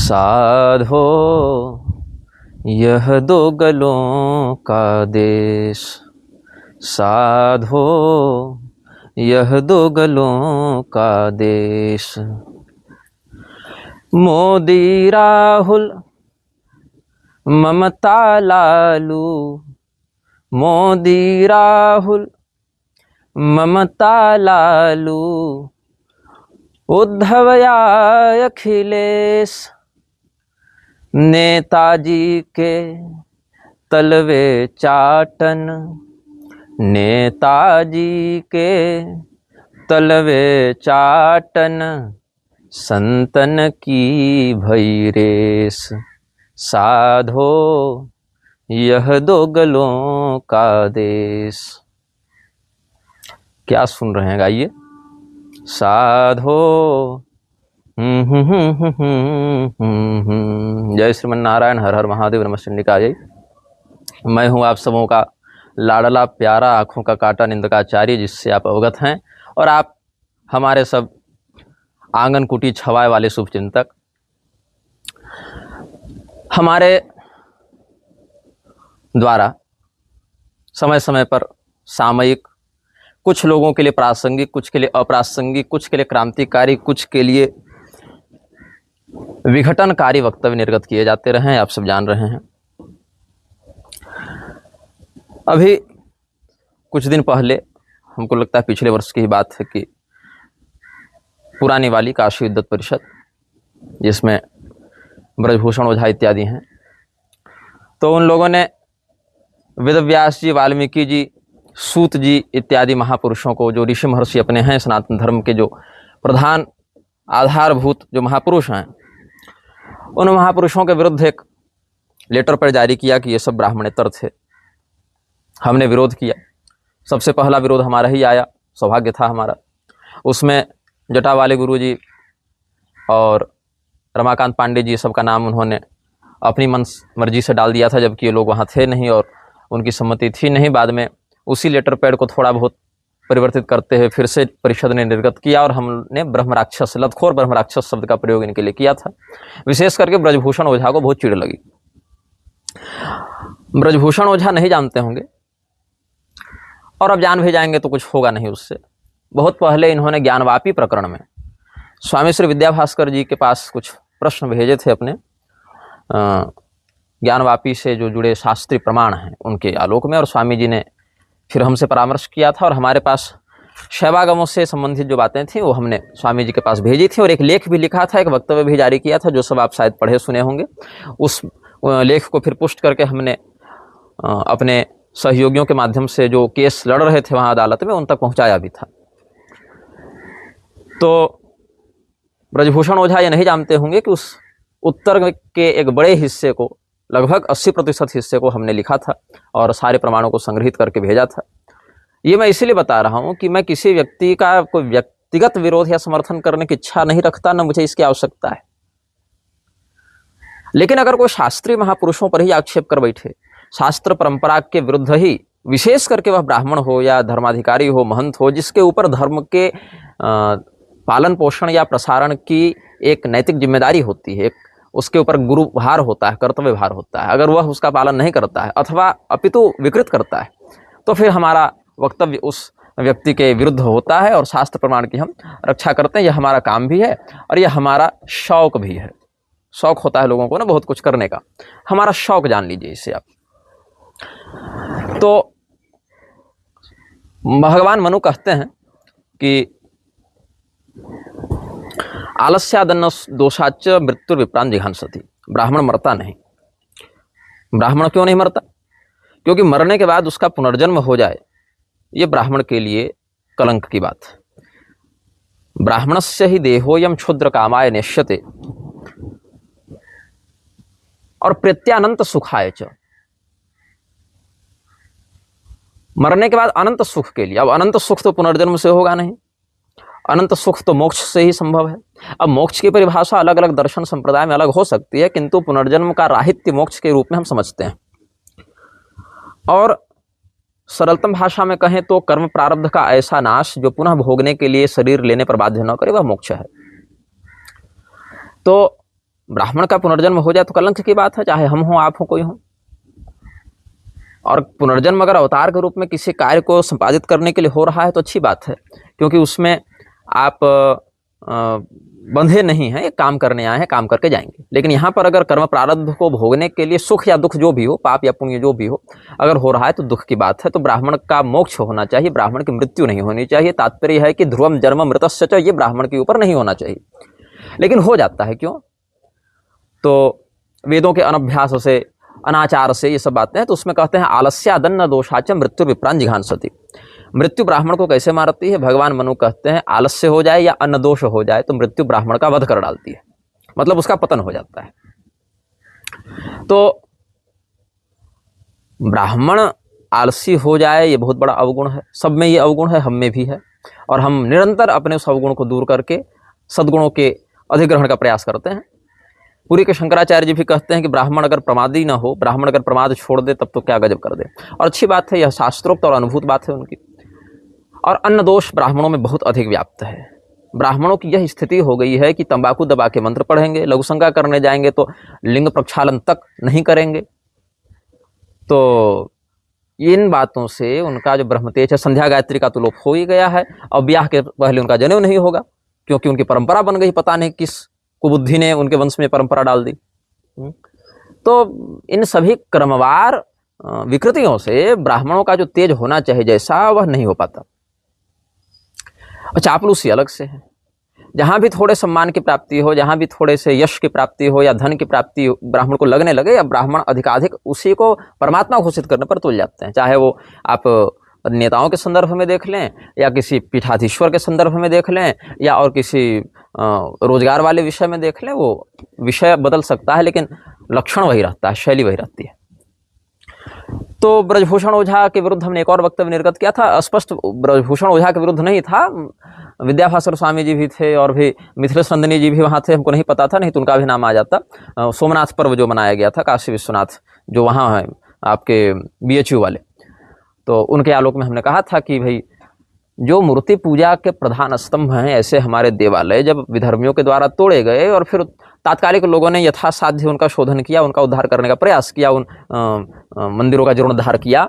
साधो यह दो गलों का देश, साधो यह दो गलों का देश। मोदी राहुल ममता लालू, मोदी राहुल ममता लालू, उद्धव या अखिलेश, नेताजी के तलवे चाटन, नेताजी के तलवे चाटन, संतन की भई रेस। साधो यह दो गलों का देश। क्या सुन रहे हैं, गाइए। साधो जय श्रीमन नारायण, हर हर महादेव, नमः जय। मैं हूँ आप सबों का लाडला प्यारा, आँखों का काटा, निंदकाचार्य, जिससे आप अवगत हैं, और आप हमारे सब आंगन कुटी छवाए वाले शुभचिंतक। हमारे द्वारा समय समय पर सामयिक, कुछ लोगों के लिए प्रासंगिक, कुछ के लिए अप्रासंगिक, कुछ के लिए क्रांतिकारी, कुछ के लिए विघटनकारी वक्तव्य निर्गत किए जाते रहे हैं, आप सब जान रहे हैं। अभी कुछ दिन पहले, हमको लगता है पिछले वर्ष की ही बात है, कि पुरानी वाली काशी विद्वत परिषद, जिसमें ब्रजभूषण ओझा इत्यादि हैं, तो उन लोगों ने वेदव्यास जी, वाल्मीकि जी, सूत जी इत्यादि महापुरुषों को, जो ऋषि महर्षि अपने हैं सनातन धर्म के, जो प्रधान आधारभूत जो महापुरुष हैं, उन महापुरुषों के विरुद्ध एक लेटर पर जारी किया कि ये सब ब्राह्मणेतर थे। हमने विरोध किया। सबसे पहला विरोध हमारा ही आया, सौभाग्य था हमारा। उसमें जटा वाले गुरु जी और रमाकांत पांडे जी, सबका नाम उन्होंने अपनी मन मर्जी से डाल दिया था, जबकि ये लोग वहाँ थे नहीं और उनकी सम्मति थी नहीं। बाद में उसी लेटर पैड को थोड़ा बहुत परिवर्तित करते हुए फिर से परिषद ने निर्गत किया, और हमने ब्रह्म राक्षस, लतखोर ब्रह्म राक्षस शब्द का प्रयोग इनके लिए किया था। विशेष करके ब्रजभूषण ओझा को बहुत चिढ़ लगी। ब्रजभूषण ओझा नहीं जानते होंगे, और अब जान भी जाएंगे तो कुछ होगा नहीं उससे। बहुत पहले इन्होंने ज्ञानवापी प्रकरण में स्वामी श्री विद्याभास्कर जी के पास कुछ प्रश्न भेजे थे अपने ज्ञानवापी से जो जुड़े शास्त्रीय प्रमाण हैं उनके आलोक में, और स्वामी जी ने फिर हमसे परामर्श किया था, और हमारे पास शैवागमों से संबंधित जो बातें थी वो हमने स्वामी जी के पास भेजी थी, और एक लेख भी लिखा था, एक वक्तव्य भी जारी किया था, जो सब आप शायद पढ़े सुने होंगे। उस लेख को फिर पुष्ट करके हमने अपने सहयोगियों के माध्यम से जो केस लड़ रहे थे वहाँ अदालत में, उन तक पहुँचाया भी था। तो ब्रजभूषण ओझा ये नहीं जानते होंगे कि उस उत्तर के एक बड़े हिस्से को, लगभग 80% हिस्से को हमने लिखा था और सारे प्रमाणों को संग्रहित करके भेजा था। ये मैं इसीलिए बता रहा हूँ कि मैं किसी व्यक्ति का कोई व्यक्तिगत विरोध या समर्थन करने की इच्छा नहीं रखता, न मुझे इसकी आवश्यकता है। लेकिन अगर कोई शास्त्रीय महापुरुषों पर ही आक्षेप कर बैठे, शास्त्र परंपरा के विरुद्ध ही, विशेष करके वह ब्राह्मण हो या धर्माधिकारी हो, महंत हो, जिसके ऊपर धर्म के पालन पोषण या प्रसारण की एक नैतिक जिम्मेदारी होती है, उसके ऊपर गुरु भार होता है, कर्तव्य भार होता है, अगर वह उसका पालन नहीं करता है अथवा अपितु विकृत करता है, तो फिर हमारा वक्तव्य उस व्यक्ति के विरुद्ध होता है, और शास्त्र प्रमाण की हम रक्षा करते हैं। यह हमारा काम भी है और यह हमारा शौक भी है। शौक होता है लोगों को ना बहुत कुछ करने का, हमारा शौक जान लीजिए इसे आप। तो भगवान मनु कहते हैं कि आलस्यादन्न दोषाच मृत्यु विप्रान जिघांसति। ब्राह्मण मरता नहीं। ब्राह्मण क्यों नहीं मरता? क्योंकि मरने के बाद उसका पुनर्जन्म हो जाए, ये ब्राह्मण के लिए कलंक की बात है। ब्राह्मणस्य ही देहोयम क्षुद्र कामाय नेष्यते और प्रत्यानंत सुखाय च। मरने के बाद अनंत सुख के लिए। अब अनंत सुख तो पुनर्जन्म से होगा नहीं, अनंत सुख तो मोक्ष से ही संभव है। अब मोक्ष की परिभाषा अलग अलग दर्शन संप्रदाय में अलग हो सकती है, किंतु पुनर्जन्म का राहित्य मोक्ष के रूप में हम समझते हैं। और सरलतम भाषा में कहें तो कर्म प्रारब्ध का ऐसा नाश जो पुनः भोगने के लिए शरीर लेने पर बाध्य न करे, वह मोक्ष है। तो ब्राह्मण का पुनर्जन्म हो जाए तो कलंक की बात है, चाहे हम हों, आप हो, कोई हो। और पुनर्जन्म अगर अवतार के रूप में किसी कार्य को संपादित करने के लिए हो रहा है तो अच्छी बात है, क्योंकि उसमें आप बंधे नहीं हैं, एक काम करने आए हैं, काम करके जाएंगे। लेकिन यहाँ पर अगर कर्म प्रारब्ध को भोगने के लिए सुख या दुख जो भी हो, पाप या पुण्य जो भी हो, अगर हो रहा है तो दुख की बात है। तो ब्राह्मण का मोक्ष होना चाहिए, ब्राह्मण की मृत्यु नहीं होनी चाहिए। तात्पर्य है कि ध्रुवम जन्म मृतस्य च, ये ब्राह्मण के ऊपर नहीं होना चाहिए, लेकिन हो जाता है। क्यों? तो वेदों के अनभ्यास से, अनाचार से ये सब बातें हैं। तो उसमें कहते हैं आलस्यादन्न दोषाच मृत्यु विप्रान जिघांसति। मृत्यु ब्राह्मण को कैसे मारती है? भगवान मनु कहते हैं आलस्य हो जाए या अन्न दोष हो जाए तो मृत्यु ब्राह्मण का वध कर डालती है, मतलब उसका पतन हो जाता है। तो ब्राह्मण आलसी हो जाए ये बहुत बड़ा अवगुण है, सब में ये अवगुण है, हम में भी है। और हम निरंतर अपने उस अवगुण को दूर करके सद्गुणों के अधिग्रहण का प्रयास करते हैं। पूरी के शंकराचार्य जी भी कहते हैं कि ब्राह्मण अगर प्रमादी ना हो, ब्राह्मण अगर प्रमाद छोड़ दे तब तो क्या गजब कर दे। और अच्छी बात है, यह शास्त्रोक्त और अनुभूत बात है उनकी। और अन्न दोष ब्राह्मणों में बहुत अधिक व्याप्त है। ब्राह्मणों की यह स्थिति हो गई है कि तंबाकू दबा के मंत्र पढ़ेंगे, लघुशंका करने जाएंगे तो लिंग प्रक्षालन तक नहीं करेंगे। तो इन बातों से उनका जो ब्रह्मतेज है, संध्या गायत्री का तो लोप हो ही गया है। और ब्याह के पहले उनका जनेऊ नहीं होगा, क्योंकि उनकी परंपरा बन गई, पता नहीं किस कुबुद्धि ने उनके वंश में परंपरा डाल दी। तो इन सभी क्रमवार विकृतियों से ब्राह्मणों का जो तेज होना चाहिए जैसा, वह नहीं हो पाता। और चापलूसी अलग से है। जहाँ भी थोड़े सम्मान की प्राप्ति हो, जहाँ भी थोड़े से यश की प्राप्ति हो या धन की प्राप्ति ब्राह्मण को लगने लगे, या ब्राह्मण अधिकाधिक उसी को परमात्मा घोषित करने पर तुल जाते हैं। चाहे वो आप नेताओं के संदर्भ में देख लें, या किसी पीठाधीश्वर के संदर्भ में देख लें, या और किसी रोजगार वाले विषय में देख लें, वो विषय बदल सकता है लेकिन लक्षण वही रहता है, शैली वही रहती है। तो ब्रजभूषण ओझा के विरुद्ध हमने एक और वक्तव्य निर्गत किया था। स्पष्ट ब्रजभूषण ओझा के विरुद्ध नहीं था, विद्याभास्कर स्वामी जी भी थे और भी मिथिलेश नंदिनी जी भी वहाँ थे, हमको नहीं पता था, नहीं तो उनका भी नाम आ जाता। सोमनाथ पर्व जो मनाया गया था, काशी विश्वनाथ जो वहाँ है आपके BHU वाले, तो उनके आलोक में हमने कहा था कि भाई जो मूर्ति पूजा के प्रधान स्तंभ हैं, ऐसे हमारे देवालय जब विधर्मियों के द्वारा तोड़े गए और फिर तात्कालिक लोगों ने यथासाध्य उनका शोधन किया, उनका उद्धार करने का प्रयास किया, उन मंदिरों का जीर्णोद्धार किया,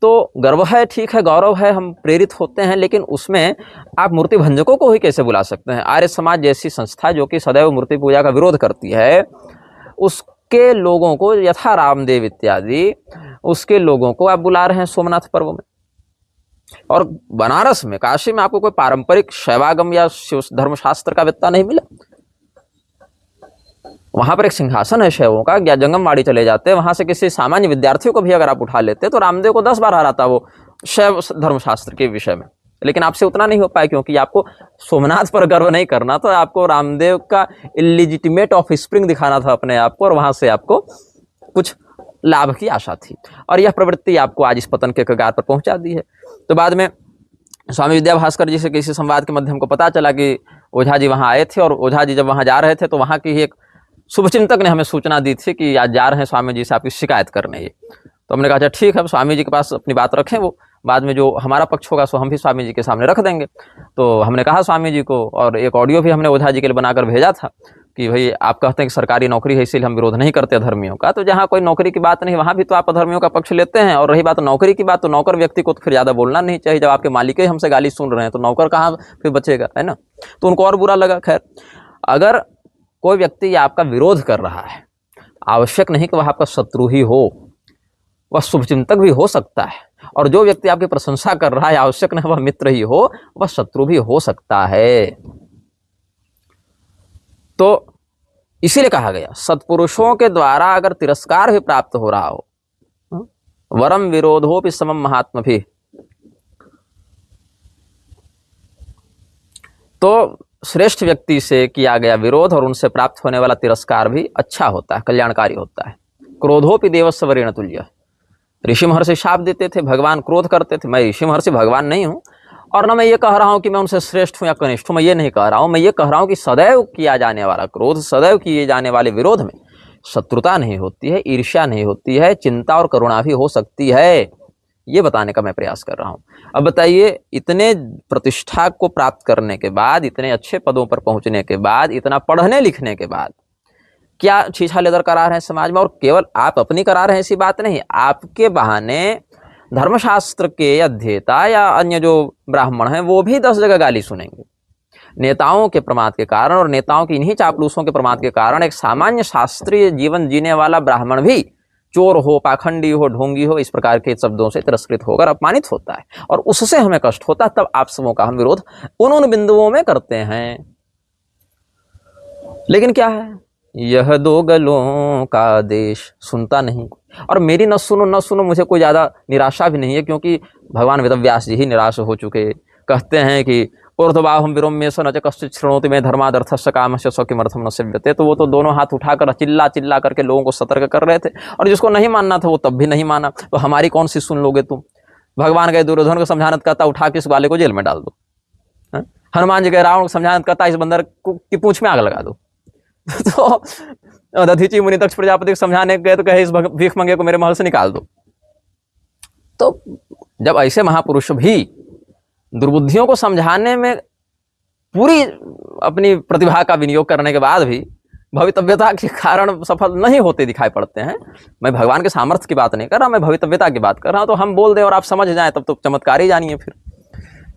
तो गर्व है, ठीक है, गौरव है, हम प्रेरित होते हैं। लेकिन उसमें आप मूर्ति भंजकों को ही कैसे बुला सकते हैं? आर्य समाज जैसी संस्था जो कि सदैव मूर्ति पूजा का विरोध करती है, उसके लोगों को, यथा रामदेव इत्यादि, उसके लोगों को आप बुला रहे हैं सोमनाथ पर्व में। और बनारस में, काशी में आपको कोई पारंपरिक शैवागम या धर्मशास्त्र का वेत्ता नहीं मिला। वहां पर एक सिंहासन है शैवों का, या जंगमवाड़ी चले जाते हैं, वहां से किसी सामान्य विद्यार्थियों को भी अगर आप उठा लेते तो रामदेव को 10 बार हराता वो शैव धर्मशास्त्र के विषय में। लेकिन आपसे उतना नहीं हो पाया, क्योंकि आपको सोमनाथ पर गर्व नहीं करना, तो आपको रामदेव का इलिजिटिमेट ऑफ स्प्रिंग दिखाना था अपने आप को, और वहां से आपको कुछ लाभ की आशा थी। और यह प्रवृत्ति आपको आज इस पतन के कगार पर पहुंचा दी है। तो बाद में स्वामी विद्याभास्कर जी से किसी संवाद के माध्यम को पता चला कि ओझा जी वहाँ आए थे, और ओझा जी जब वहाँ जा रहे थे तो वहाँ की ही एक शुभचिंतक ने हमें सूचना दी थी कि आज जा रहे हैं स्वामी जी से आपकी शिकायत करने। ये तो हमने कहा अच्छा ठीक है, स्वामी जी के पास अपनी बात रखें, वो बाद में जो हमारा पक्ष होगा सो हम भी स्वामी जी के सामने रख देंगे। तो हमने कहा स्वामी जी को, और एक ऑडियो भी हमने ओझा जी के लिए बनाकर भेजा था कि भाई आप कहते हैं कि सरकारी नौकरी है इसीलिए हम विरोध नहीं करते अधर्मियों का, तो जहाँ कोई नौकरी की बात नहीं वहाँ भी तो आप अधर्मियों का पक्ष लेते हैं। और रही बात नौकरी की बात, तो नौकर व्यक्ति को तो फिर ज़्यादा बोलना नहीं चाहिए। जब आपके मालिक ही हमसे गाली सुन रहे हैं तो नौकर कहाँ फिर बचेगा, है ना। तो उनको और बुरा लगा। खैर, अगर कोई व्यक्ति आपका विरोध कर रहा है, आवश्यक नहीं कि वह आपका शत्रु ही हो, वह शुभचिंतक भी हो सकता है। और जो व्यक्ति आपकी प्रशंसा कर रहा है, आवश्यक नहीं वह मित्र ही हो, वह शत्रु भी हो सकता है। तो इसीलिए कहा गया सत्पुरुषों के द्वारा अगर तिरस्कार भी प्राप्त हो रहा हो, वरम विरोधोपि समम महात्म भी, तो श्रेष्ठ व्यक्ति से किया गया विरोध और उनसे प्राप्त होने वाला तिरस्कार भी अच्छा होता है, कल्याणकारी होता है। क्रोधोपि देवस्य वरेण तुल्य। ऋषि महर्षि शाप देते थे, भगवान क्रोध करते थे। मैं ऋषि महर्षि भगवान नहीं हूं, और न मैं ये कह रहा हूं कि मैं उनसे श्रेष्ठ हूं या कनिष्ठ हूं, मैं ये नहीं कह रहा हूं। मैं ये कह रहा हूं कि सदैव किया जाने वाला क्रोध, सदैव किए जाने वाले विरोध में शत्रुता नहीं होती है, ईर्ष्या नहीं होती है, चिंता और करुणा भी हो सकती है। ये बताने का मैं प्रयास कर रहा हूं। अब बताइए, इतने प्रतिष्ठा को प्राप्त करने के बाद, इतने अच्छे पदों पर पहुंचने के बाद, इतना पढ़ने लिखने के बाद, क्या छीछा लेदर करा रहे हैं समाज में, और केवल आप अपनी करा रहे हैं ऐसी बात नहीं, आपके बहाने धर्मशास्त्र के अध्येता या अन्य जो ब्राह्मण हैं वो भी 10 जगह गाली सुनेंगे। नेताओं के प्रमाद के कारण और नेताओं की इन्हीं चापलूसों के प्रमाद के कारण एक सामान्य शास्त्रीय जीवन जीने वाला ब्राह्मण भी चोर हो, पाखंडी हो, ढोंगी हो, इस प्रकार के शब्दों से तिरस्कृत होकर अपमानित होता है, और उससे हमें कष्ट होता है। तब आप सबों का हम विरोध उन बिंदुओं में करते हैं। लेकिन क्या है, यह 2 गलों का देश सुनता नहीं। और मेरी न सुनो मुझे कोई ज़्यादा निराशा भी नहीं है, क्योंकि भगवान वेदव्यास जी ही निराश हो चुके। कहते हैं कि ऊर्ध्वबाहुं विरम्येष न च कश्चित् शृणोति मे धर्मादर्थस्य कामस्य स्वकिमर्थं न सेव्यते। तो वो तो दोनों हाथ उठाकर चिल्ला करके लोगों को सतर्क कर रहे थे, और जिसको नहीं मानना था वो तब भी नहीं माना। तो हमारी कौन सी सुन लोगे तुम? भगवान गए दुर्योधन को समझाना, कहता उठा के इस ग्वाले को जेल में डाल दो। हनुमान जी गए रावण को समझाना, कहता इस बंदर की पूंछ में आग लगा दो। तो दधीचि मुनि दक्ष प्रजापति को समझाने गए तो कहे इस भीख मंगे को मेरे महल से निकाल दो। तो जब ऐसे महापुरुष भी दुर्बुद्धियों को समझाने में पूरी अपनी प्रतिभा का विनियोग करने के बाद भी भवितव्यता के कारण सफल नहीं होते दिखाई पड़ते हैं, मैं भगवान के सामर्थ्य की बात नहीं कर रहा, मैं भवितव्यता की बात कर रहा हूं। तो हम बोल दें और आप समझ जाएं तब तो चमत्कार ही जानिए फिर।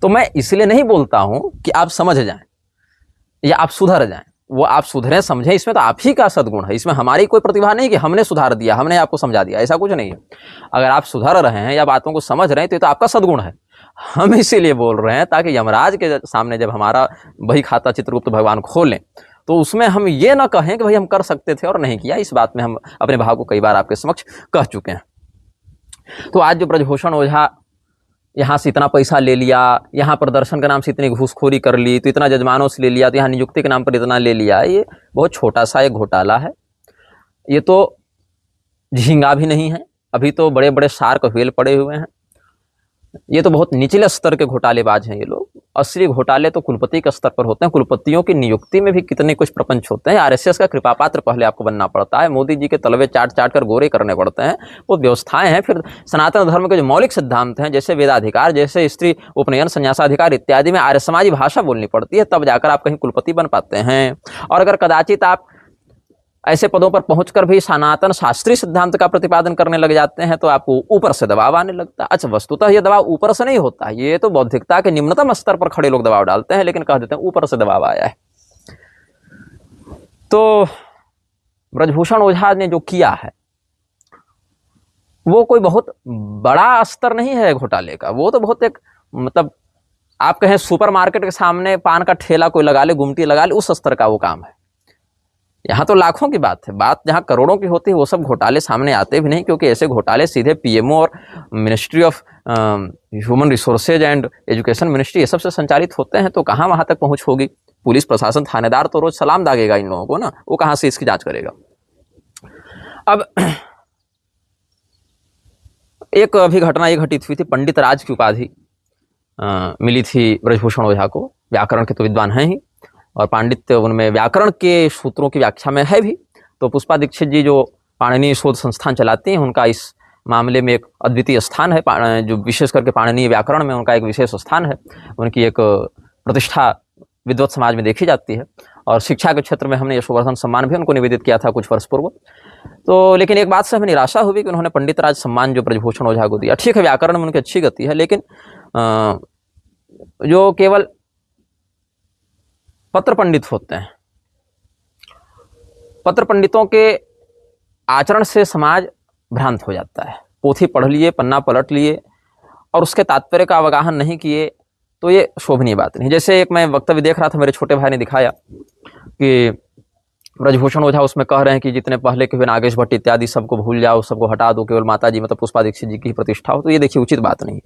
तो मैं इसलिए नहीं बोलता हूं कि आप समझ जाएं या आप सुधर जाएं, वो आप सुधरें समझें, इसमें तो आप ही का सद्गुण है, इसमें हमारी कोई प्रतिभा नहीं कि हमने सुधार दिया, हमने आपको समझा दिया, ऐसा कुछ नहीं है। अगर आप सुधर रहे हैं या बातों को समझ रहे हैं तो ये तो आपका सद्गुण है। हम इसीलिए बोल रहे हैं ताकि यमराज के सामने जब हमारा बही खाता चित्रगुप्त भगवान खोलें तो उसमें हम ये ना कहें कि भाई हम कर सकते थे और नहीं किया। इस बात में हम अपने भाव को कई बार आपके समक्ष कह चुके हैं। तो आज जो ब्रजभूषण ओझा यहाँ से इतना पैसा ले लिया, यहाँ प्रदर्शन के नाम से इतनी घूसखोरी कर ली, तो इतना जजमानों से ले लिया, तो यहाँ नियुक्ति के नाम पर इतना ले लिया, ये बहुत छोटा सा एक घोटाला है। ये तो झींगा भी नहीं है, अभी तो बड़े बड़े शार्क व्हेल पड़े हुए हैं। ये तो बहुत निचले स्तर के घोटालेबाज हैं ये लोग। असली घोटाले तो कुलपति के स्तर पर होते हैं। कुलपतियों की नियुक्ति में भी कितने कुछ प्रपंच होते हैं। आरएसएस का कृपा पात्र पहले आपको बनना पड़ता है, मोदी जी के तलवे चाट चाट कर गोरे करने पड़ते हैं, वो व्यवस्थाएं हैं। फिर सनातन धर्म के जो मौलिक सिद्धांत हैं, जैसे वेदाधिकार, जैसे स्त्री उपनयन संन्यासाधिकार इत्यादि में आर्य समाजी भाषा बोलनी पड़ती है, तब जाकर आप कहीं कुलपति बन पाते हैं। और अगर कदाचित आप ऐसे पदों पर पहुंचकर भी सनातन शास्त्रीय सिद्धांत का प्रतिपादन करने लग जाते हैं तो आपको ऊपर से दबाव आने लगता है। अच्छा, वस्तुतः ये दबाव ऊपर से नहीं होता, ये तो बौद्धिकता के निम्नतम स्तर पर खड़े लोग दबाव डालते हैं, लेकिन कह देते हैं ऊपर से दबाव आया है। तो ब्रजभूषण ओझा ने जो किया है वो कोई बहुत बड़ा स्तर नहीं है घोटाले का। वो तो बहुत एक, मतलब आप कहें सुपरमार्केट के सामने पान का ठेला कोई लगा ले, गुमटी लगा ले, उस स्तर का वो काम है। यहाँ तो लाखों की बात है, बात जहाँ करोड़ों की होती है वो सब घोटाले सामने आते भी नहीं, क्योंकि ऐसे घोटाले सीधे पीएमओ और ministry of human resources and education ministry ये सब से संचालित होते हैं। तो कहाँ वहाँ तक पहुँच होगी? पुलिस प्रशासन, थानेदार तो रोज सलाम दागेगा इन लोगों को ना, वो कहाँ से इसकी जांच करेगा? अब एक अभी घटना ये घटित हुई थी, पंडित राज की उपाधि मिली थी ब्रजभूषण ओझा को। व्याकरण के तो विद्वान हैं ही, और पांडित्य उनमें व्याकरण के सूत्रों की व्याख्या में है भी। तो पुष्पा दीक्षित जी जो पाणिनीय शोध संस्थान चलाती हैं, उनका इस मामले में एक अद्वितीय स्थान है, जो विशेष करके पाणिनीय व्याकरण में उनका एक विशेष स्थान है। उनकी एक प्रतिष्ठा विद्वत समाज में देखी जाती है, और शिक्षा के क्षेत्र में हमने यशोवर्धन सम्मान भी उनको निवेदित किया था कुछ वर्ष पूर्व। तो लेकिन एक बात से हमें निराशा हुई कि उन्होंने पंडित राज सम्मान जो ब्रजभूषण ओझा को दिया। ठीक है, व्याकरण में उनकी अच्छी गति है, लेकिन जो केवल पत्र पंडित होते हैं, पत्र पंडितों के आचरण से समाज भ्रांत हो जाता है। पोथी पढ़ लिए, पन्ना पलट लिए और उसके तात्पर्य का अवगाहन नहीं किए तो ये शोभनीय बात नहीं। जैसे एक मैं वक्तव्य देख रहा था, मेरे छोटे भाई ने दिखाया कि ब्रजभूषण ओझा उसमें कह रहे हैं कि जितने पहले के हुए नागेश भट्ट इत्यादि सबको भूल जाओ, सबको हटा दो, केवल माता जी मतलब पुष्पा दीक्षित जी की ही प्रतिष्ठा हो। तो ये देखिए उचित बात नहीं है।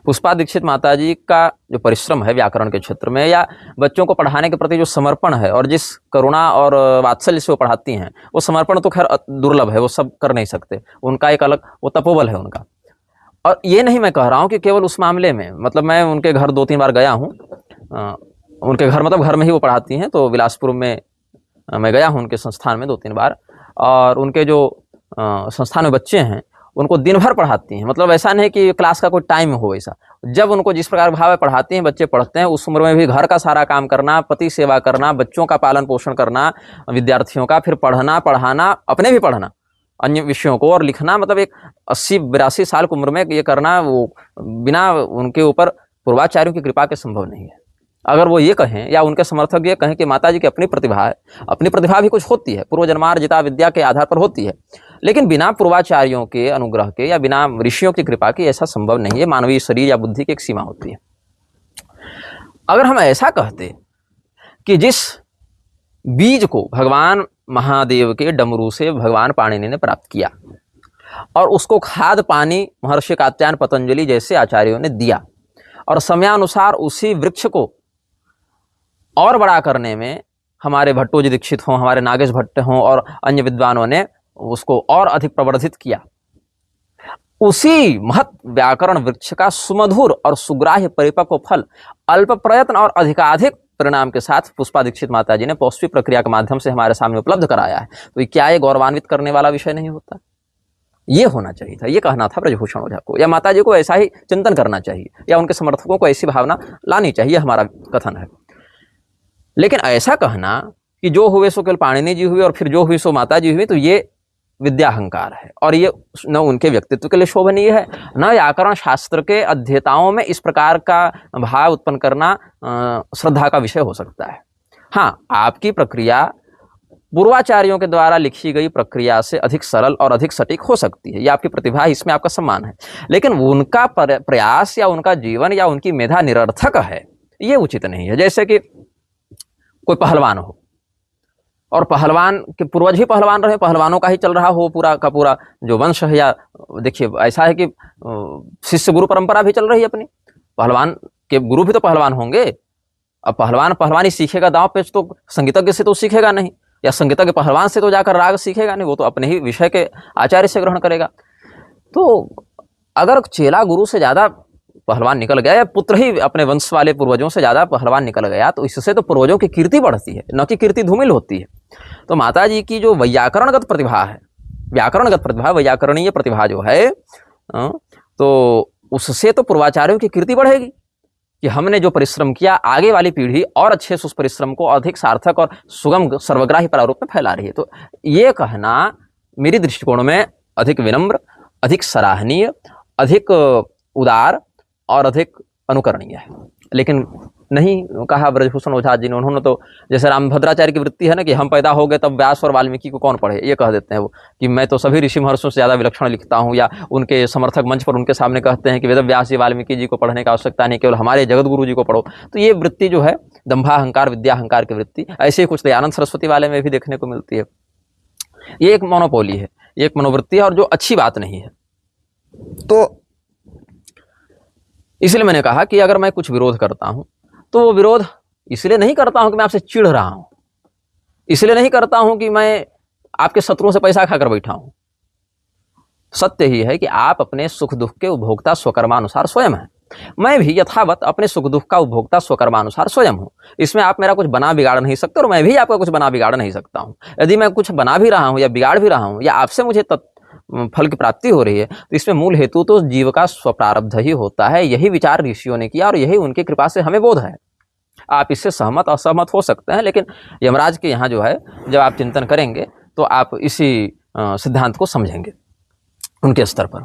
पुष्पा दीक्षित माता जी का जो परिश्रम है व्याकरण के क्षेत्र में, या बच्चों को पढ़ाने के प्रति जो समर्पण है और जिस करुणा और वात्सल्य से वो पढ़ाती हैं, वो समर्पण तो खैर दुर्लभ है, वो सब कर नहीं सकते। उनका एक अलग वो तपोबल है उनका। और ये नहीं मैं कह रहा हूँ कि केवल उस मामले में, मतलब मैं उनके घर 2-3 बार गया हूँ। उनके घर मतलब घर में ही वो पढ़ाती हैं, तो बिलासपुर में मैं गया हूँ उनके संस्थान में 2-3 बार। और उनके जो संस्थान में बच्चे हैं उनको दिन भर पढ़ाती हैं। मतलब ऐसा नहीं कि क्लास का कोई टाइम हो, ऐसा जब उनको जिस प्रकार भाव पढ़ाती हैं, बच्चे पढ़ते हैं। उस उम्र में भी घर का सारा काम करना, पति सेवा करना, बच्चों का पालन पोषण करना, विद्यार्थियों का, फिर पढ़ना, पढ़ाना, अपने भी पढ़ना अन्य विषयों को, और लिखना। मतलब एक 80-82 साल की उम्र में ये करना, वो बिना उनके ऊपर पूर्वाचार्यों की कृपा के संभव नहीं है। अगर वो ये कहें या उनके समर्थक ये कहें कि माता जी की अपनी प्रतिभा है, अपनी प्रतिभा भी कुछ होती है, पूर्वजन्मार्जिता विद्या के आधार पर होती है, लेकिन बिना पूर्वाचार्यों के अनुग्रह के या बिना ऋषियों की कृपा के ऐसा संभव नहीं है। मानवीय शरीर या बुद्धि की एक सीमा होती है। अगर हम ऐसा कहते कि जिस बीज को भगवान महादेव के डमरू से भगवान पाणिनि ने प्राप्त किया और उसको खाद पानी महर्षि कात्यायन, पतंजलि जैसे आचार्यों ने दिया, और समयानुसार उसी वृक्ष को और बड़ा करने में हमारे भट्टोजी दीक्षित हों, हमारे नागेश भट्ट हों और अन्य विद्वानों ने उसको और अधिक प्रवर्धित किया, उसी महत व्याकरण वृक्ष का सुमधुर और सुग्राह्य परिपक्व फल अल्प प्रयत्न और अधिकाधिक परिणाम के साथ पुष्पा दीक्षित माता जी ने पौष्टिक प्रक्रिया के माध्यम से हमारे सामने उपलब्ध कराया है। तो क्या ये गौरवान्वित करने वाला विषय नहीं होता? ये होना चाहिए था, ये कहना था ब्रजभूषण ओझा को, या माता जी को ऐसा ही चिंतन करना चाहिए, या उनके समर्थकों को ऐसी भावना लानी चाहिए, हमारा कथन है। लेकिन ऐसा कहना कि जो हुए सो केवल पाणिनि जी हुए और फिर जो हुई सो माता जी हुई, तो ये विद्या अहंकार है, और ये न उनके व्यक्तित्व के लिए शोभनीय है, न व्याकरण शास्त्र के अध्येताओं में इस प्रकार का भाव उत्पन्न करना श्रद्धा का विषय हो सकता है। हाँ, आपकी प्रक्रिया पूर्वाचार्यों के द्वारा लिखी गई प्रक्रिया से अधिक सरल और अधिक सटीक हो सकती है, ये आपकी प्रतिभा है, इसमें आपका सम्मान है, लेकिन उनका प्रयास या उनका जीवन या उनकी मेधा निरर्थक है, ये उचित नहीं है। जैसे कि कोई पहलवान हो और पहलवान के पूर्वज ही पहलवान रहे, पहलवानों का ही चल रहा हो पूरा का पूरा जो वंश है, या देखिए ऐसा है कि शिष्य गुरु परंपरा भी चल रही है अपनी, पहलवान के गुरु भी तो पहलवान होंगे। अब पहलवान पहलवानी सीखेगा दांव पेच तो संगीतज्ञ से तो सीखेगा नहीं, या संगीतज्ञ पहलवान से तो जाकर राग सीखेगा नहीं, वो तो अपने ही विषय के आचार्य से ग्रहण करेगा। तो अगर चेला गुरु से ज़्यादा पहलवान निकल गया, या पुत्र ही अपने वंश वाले पूर्वजों से ज़्यादा पहलवान निकल गया, तो इससे तो पूर्वजों की कीर्ति बढ़ती है, न कि कीर्ति धूमिल होती है। तो माता जी की जो वैयाकरणगत प्रतिभा है, व्याकरणगत प्रतिभा, वैयाकरणीय प्रतिभा जो है, तो उससे तो पूर्वाचार्यों की कीर्ति बढ़ेगी कि हमने जो परिश्रम किया, आगे वाली पीढ़ी और अच्छे से उस परिश्रम को अधिक सार्थक और सुगम सर्वग्राही प्रारूप में फैला रही है। तो ये कहना मेरी दृष्टिकोण में अधिक विनम्र, अधिक सराहनीय, अधिक उदार और अधिक अनुकरणीय है। लेकिन नहीं कहा ब्रजभूषण ओझा जी ने, उन्होंने तो जैसे रामभद्राचार्य की वृत्ति है ना कि हम पैदा हो गए तब व्यास और वाल्मीकि को कौन पढ़े, ये कह देते हैं वो कि मैं तो सभी ऋषि महर्षियों से ज़्यादा विलक्षण लिखता हूँ, या उनके समर्थक मंच पर उनके सामने कहते हैं कि वेद व्यास जी वाल्मीकि जी को पढ़ने की आवश्यकता नहीं, केवल हमारे जगत गुरु जी को पढ़ो। तो ये वृत्ति जो है दंभाहंकार विद्याहंकार की वृत्ति, ऐसे ही कुछ दयानंद सरस्वती वाले में भी देखने को मिलती है। ये एक मोनोपोली है, ये एक मनोवृत्ति है, और जो अच्छी बात नहीं है। तो इसलिए मैंने कहा कि अगर मैं कुछ विरोध करता हूं तो वो विरोध इसलिए नहीं करता हूं कि मैं आपसे चिढ़ रहा हूं, इसलिए नहीं करता हूं कि मैं आपके शत्रुओं से पैसा खाकर बैठा हूं। सत्य ही है कि आप अपने सुख दुख के उपभोक्ता स्वकर्मानुसार स्वयं हैं। मैं भी यथावत अपने सुख दुख का उपभोक्ता स्वकर्मानुसार स्वयं हूं। इसमें आप मेरा कुछ बना बिगाड़ नहीं सकते, और मैं भी आपका कुछ बना बिगाड़ नहीं सकता हूं। यदि मैं कुछ बना भी रहा हूं या बिगाड़ भी रहा हूं, या आपसे मुझे फल की प्राप्ति हो रही है, तो इसमें मूल हेतु तो जीव का स्वप्रारब्ध ही होता है। यही विचार ऋषियों ने किया और यही उनकी कृपा से हमें बोध है। आप इससे सहमत असहमत हो सकते हैं, लेकिन यमराज के यहाँ जो है, जब आप चिंतन करेंगे तो आप इसी सिद्धांत को समझेंगे उनके स्तर पर।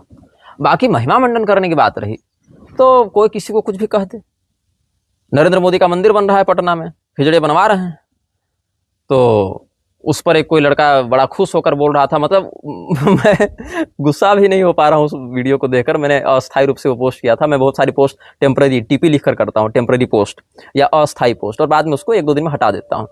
बाकी महिमा मंडन करने की बात रही तो कोई किसी को कुछ भी कह दे। नरेंद्र मोदी का मंदिर बन रहा है पटना में, हिजड़े बनवा रहे हैं, तो उस पर एक कोई लड़का बड़ा खुश होकर बोल रहा था। मतलब मैं गुस्सा भी नहीं हो पा रहा हूँ उस वीडियो को देखकर। मैंने अस्थायी रूप से वो पोस्ट किया था। मैं बहुत सारी पोस्ट टेम्परेरी टीपी लिखकर करता हूँ, टेम्परेरी पोस्ट या अस्थायी पोस्ट, और बाद में उसको 1-2 दिन में हटा देता हूँ।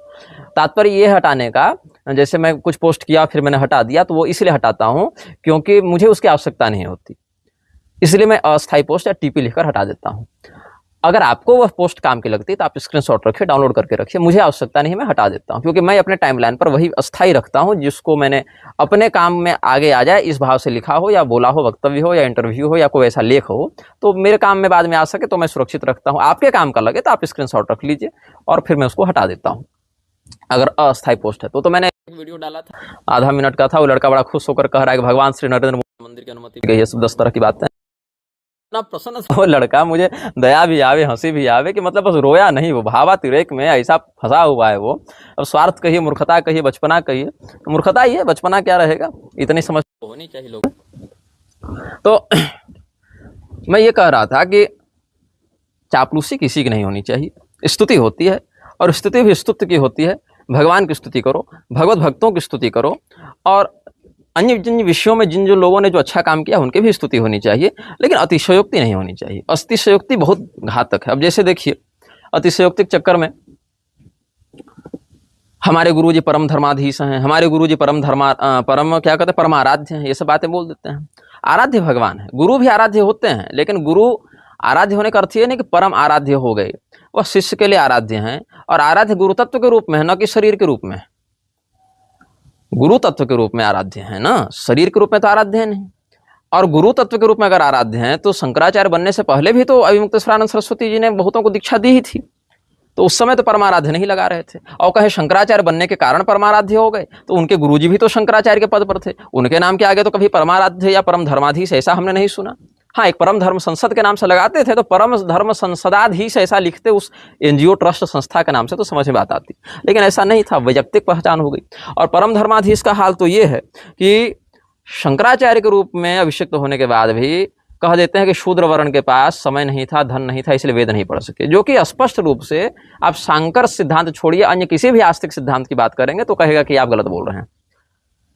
तात्पर्य ये हटाने का, जैसे मैं कुछ पोस्ट किया फिर मैंने हटा दिया, तो वो इसलिए हटाता हूँ क्योंकि मुझे उसकी आवश्यकता नहीं होती, इसलिए मैं अस्थायी पोस्ट या टीपी लिखकर हटा देता हूँ। अगर आपको वह पोस्ट काम की लगती है तो आप स्क्रीनशॉट रखिए, डाउनलोड करके रखिए। मुझे आवश्यकता नहीं, मैं हटा देता हूं, क्योंकि मैं अपने टाइमलाइन पर वही अस्थायी रखता हूं जिसको मैंने अपने काम में आगे आ जाए इस भाव से लिखा हो, या बोला हो, वक्तव्य हो, या इंटरव्यू हो, या कोई ऐसा लेख हो, तो मेरे काम में बाद में आ सके तो मैं सुरक्षित रखता हूं। आपके काम का लगे तो आप स्क्रीनशॉट रख लीजिए और फिर मैं उसको हटा देता हूँ अगर अस्थायी पोस्ट है तो। मैंने एक वीडियो डाला था, आधा मिनट का था, वो लड़का बड़ा खुश होकर कह रहा है कि भगवान श्री नरेंद्र मंदिर की अनुमति गई है, सब 10 तरह की बातें। इतना प्रसन्न वो लड़का, मुझे दया भी आवे हंसी भी आवे कि मतलब बस रोया नहीं, वो भावातिरेक में ऐसा फंसा हुआ है वो। अब स्वार्थ कहिए, मूर्खता कहिए, बचपना कहिए, मूर्खता ही है, बचपना क्या रहेगा, इतनी समझ होनी चाहिए लोग। तो मैं ये कह रहा था कि चापलूसी किसी की नहीं होनी चाहिए। स्तुति होती है और स्तुति भी स्तुत्य की होती है। भगवान की स्तुति करो, भगवत भक्तों की स्तुति करो, और अन्य जिन विषयों में जिन जो लोगों ने जो अच्छा काम किया उनकी भी स्तुति होनी चाहिए, लेकिन अतिशयोक्ति नहीं होनी चाहिए। अतिशयोक्ति बहुत घातक है। अब जैसे देखिए, अतिशयोक्ति के चक्कर में हमारे गुरुजी परम धर्माधीश हैं, हमारे गुरुजी परम क्या कहते हैं, परमाराध्य हैं, ये सब बातें बोल देते हैं। आराध्य भगवान है, गुरु भी आराध्य होते हैं, लेकिन गुरु आराध्य होने का अर्थ ये नहीं कि परम आराध्य हो गए, वह शिष्य के लिए आराध्य हैं, और आराध्य गुरु तत्व के रूप में है, न कि शरीर के रूप में। गुरु तत्व के रूप में आराध्य है ना, शरीर के रूप में तो आराध्य है नहीं। और गुरु तत्व के रूप में अगर आराध्य हैं तो शंकराचार्य बनने से पहले भी तो अभिमुक्तेश्वरानंद सरस्वती जी ने बहुतों को दीक्षा दी ही थी, तो उस समय तो परमाराध्य नहीं लगा रहे थे। और कहे शंकराचार्य बनने के कारण परमाराध्य हो गए, तो उनके गुरुजी भी तो शंकराचार्य के पद पर थे, उनके नाम के आगे तो कभी परमाराध्य या परम धर्माधीश ऐसा हमने नहीं सुना। हाँ, एक परम धर्म संसद के नाम से लगाते थे, तो परम धर्म संसदाधीश ऐसा लिखते उस एनजीओ ट्रस्ट संस्था के नाम से, तो समझ में बात आती, लेकिन ऐसा नहीं था, वैयक्तिक पहचान हो गई। और परम धर्माधीश का हाल तो ये है कि शंकराचार्य के रूप में अभिषिक्त होने के बाद भी कह देते हैं कि शूद्र वर्ण के पास समय नहीं था, धन नहीं था, इसलिए वेद नहीं पढ़ सके, जो कि स्पष्ट रूप से आप शांकर सिद्धांत छोड़िए, अन्य किसी भी आस्तिक सिद्धांत की बात करेंगे तो कहेगा कि आप गलत बोल रहे हैं।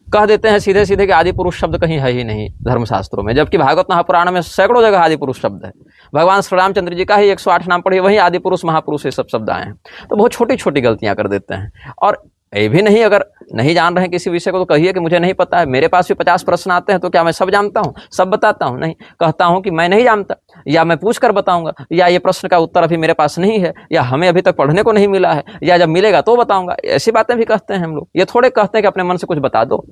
कह देते हैं सीधे सीधे कि आदि पुरुष शब्द कहीं है ही नहीं धर्मशास्त्रों में, जबकि भागवत महापुराण में सैकड़ों जगह आदि पुरुष शब्द है। भगवान श्री रामचंद्र जी का ही 108 नाम पढ़िए, वहीं आदि पुरुष महापुरुष ये सब शब्द आए हैं। तो बहुत छोटी छोटी गलतियां कर देते हैं। और ये भी नहीं, अगर नहीं जान रहे हैं किसी विषय को तो कहिए कि मुझे नहीं पता है। मेरे पास भी 50 प्रश्न आते हैं, तो क्या मैं सब जानता हूँ, सब बताता हूँ? नहीं, कहता हूँ कि मैं नहीं जानता, या मैं पूछ कर बताऊंगा, या ये प्रश्न का उत्तर अभी मेरे पास नहीं है, या हमें अभी तक पढ़ने को नहीं मिला है, या जब मिलेगा तो बताऊंगा। ऐसी बातें भी कहते हैं हम लोग। ये थोड़े कहते हैं कि अपने मन से कुछ बता दो,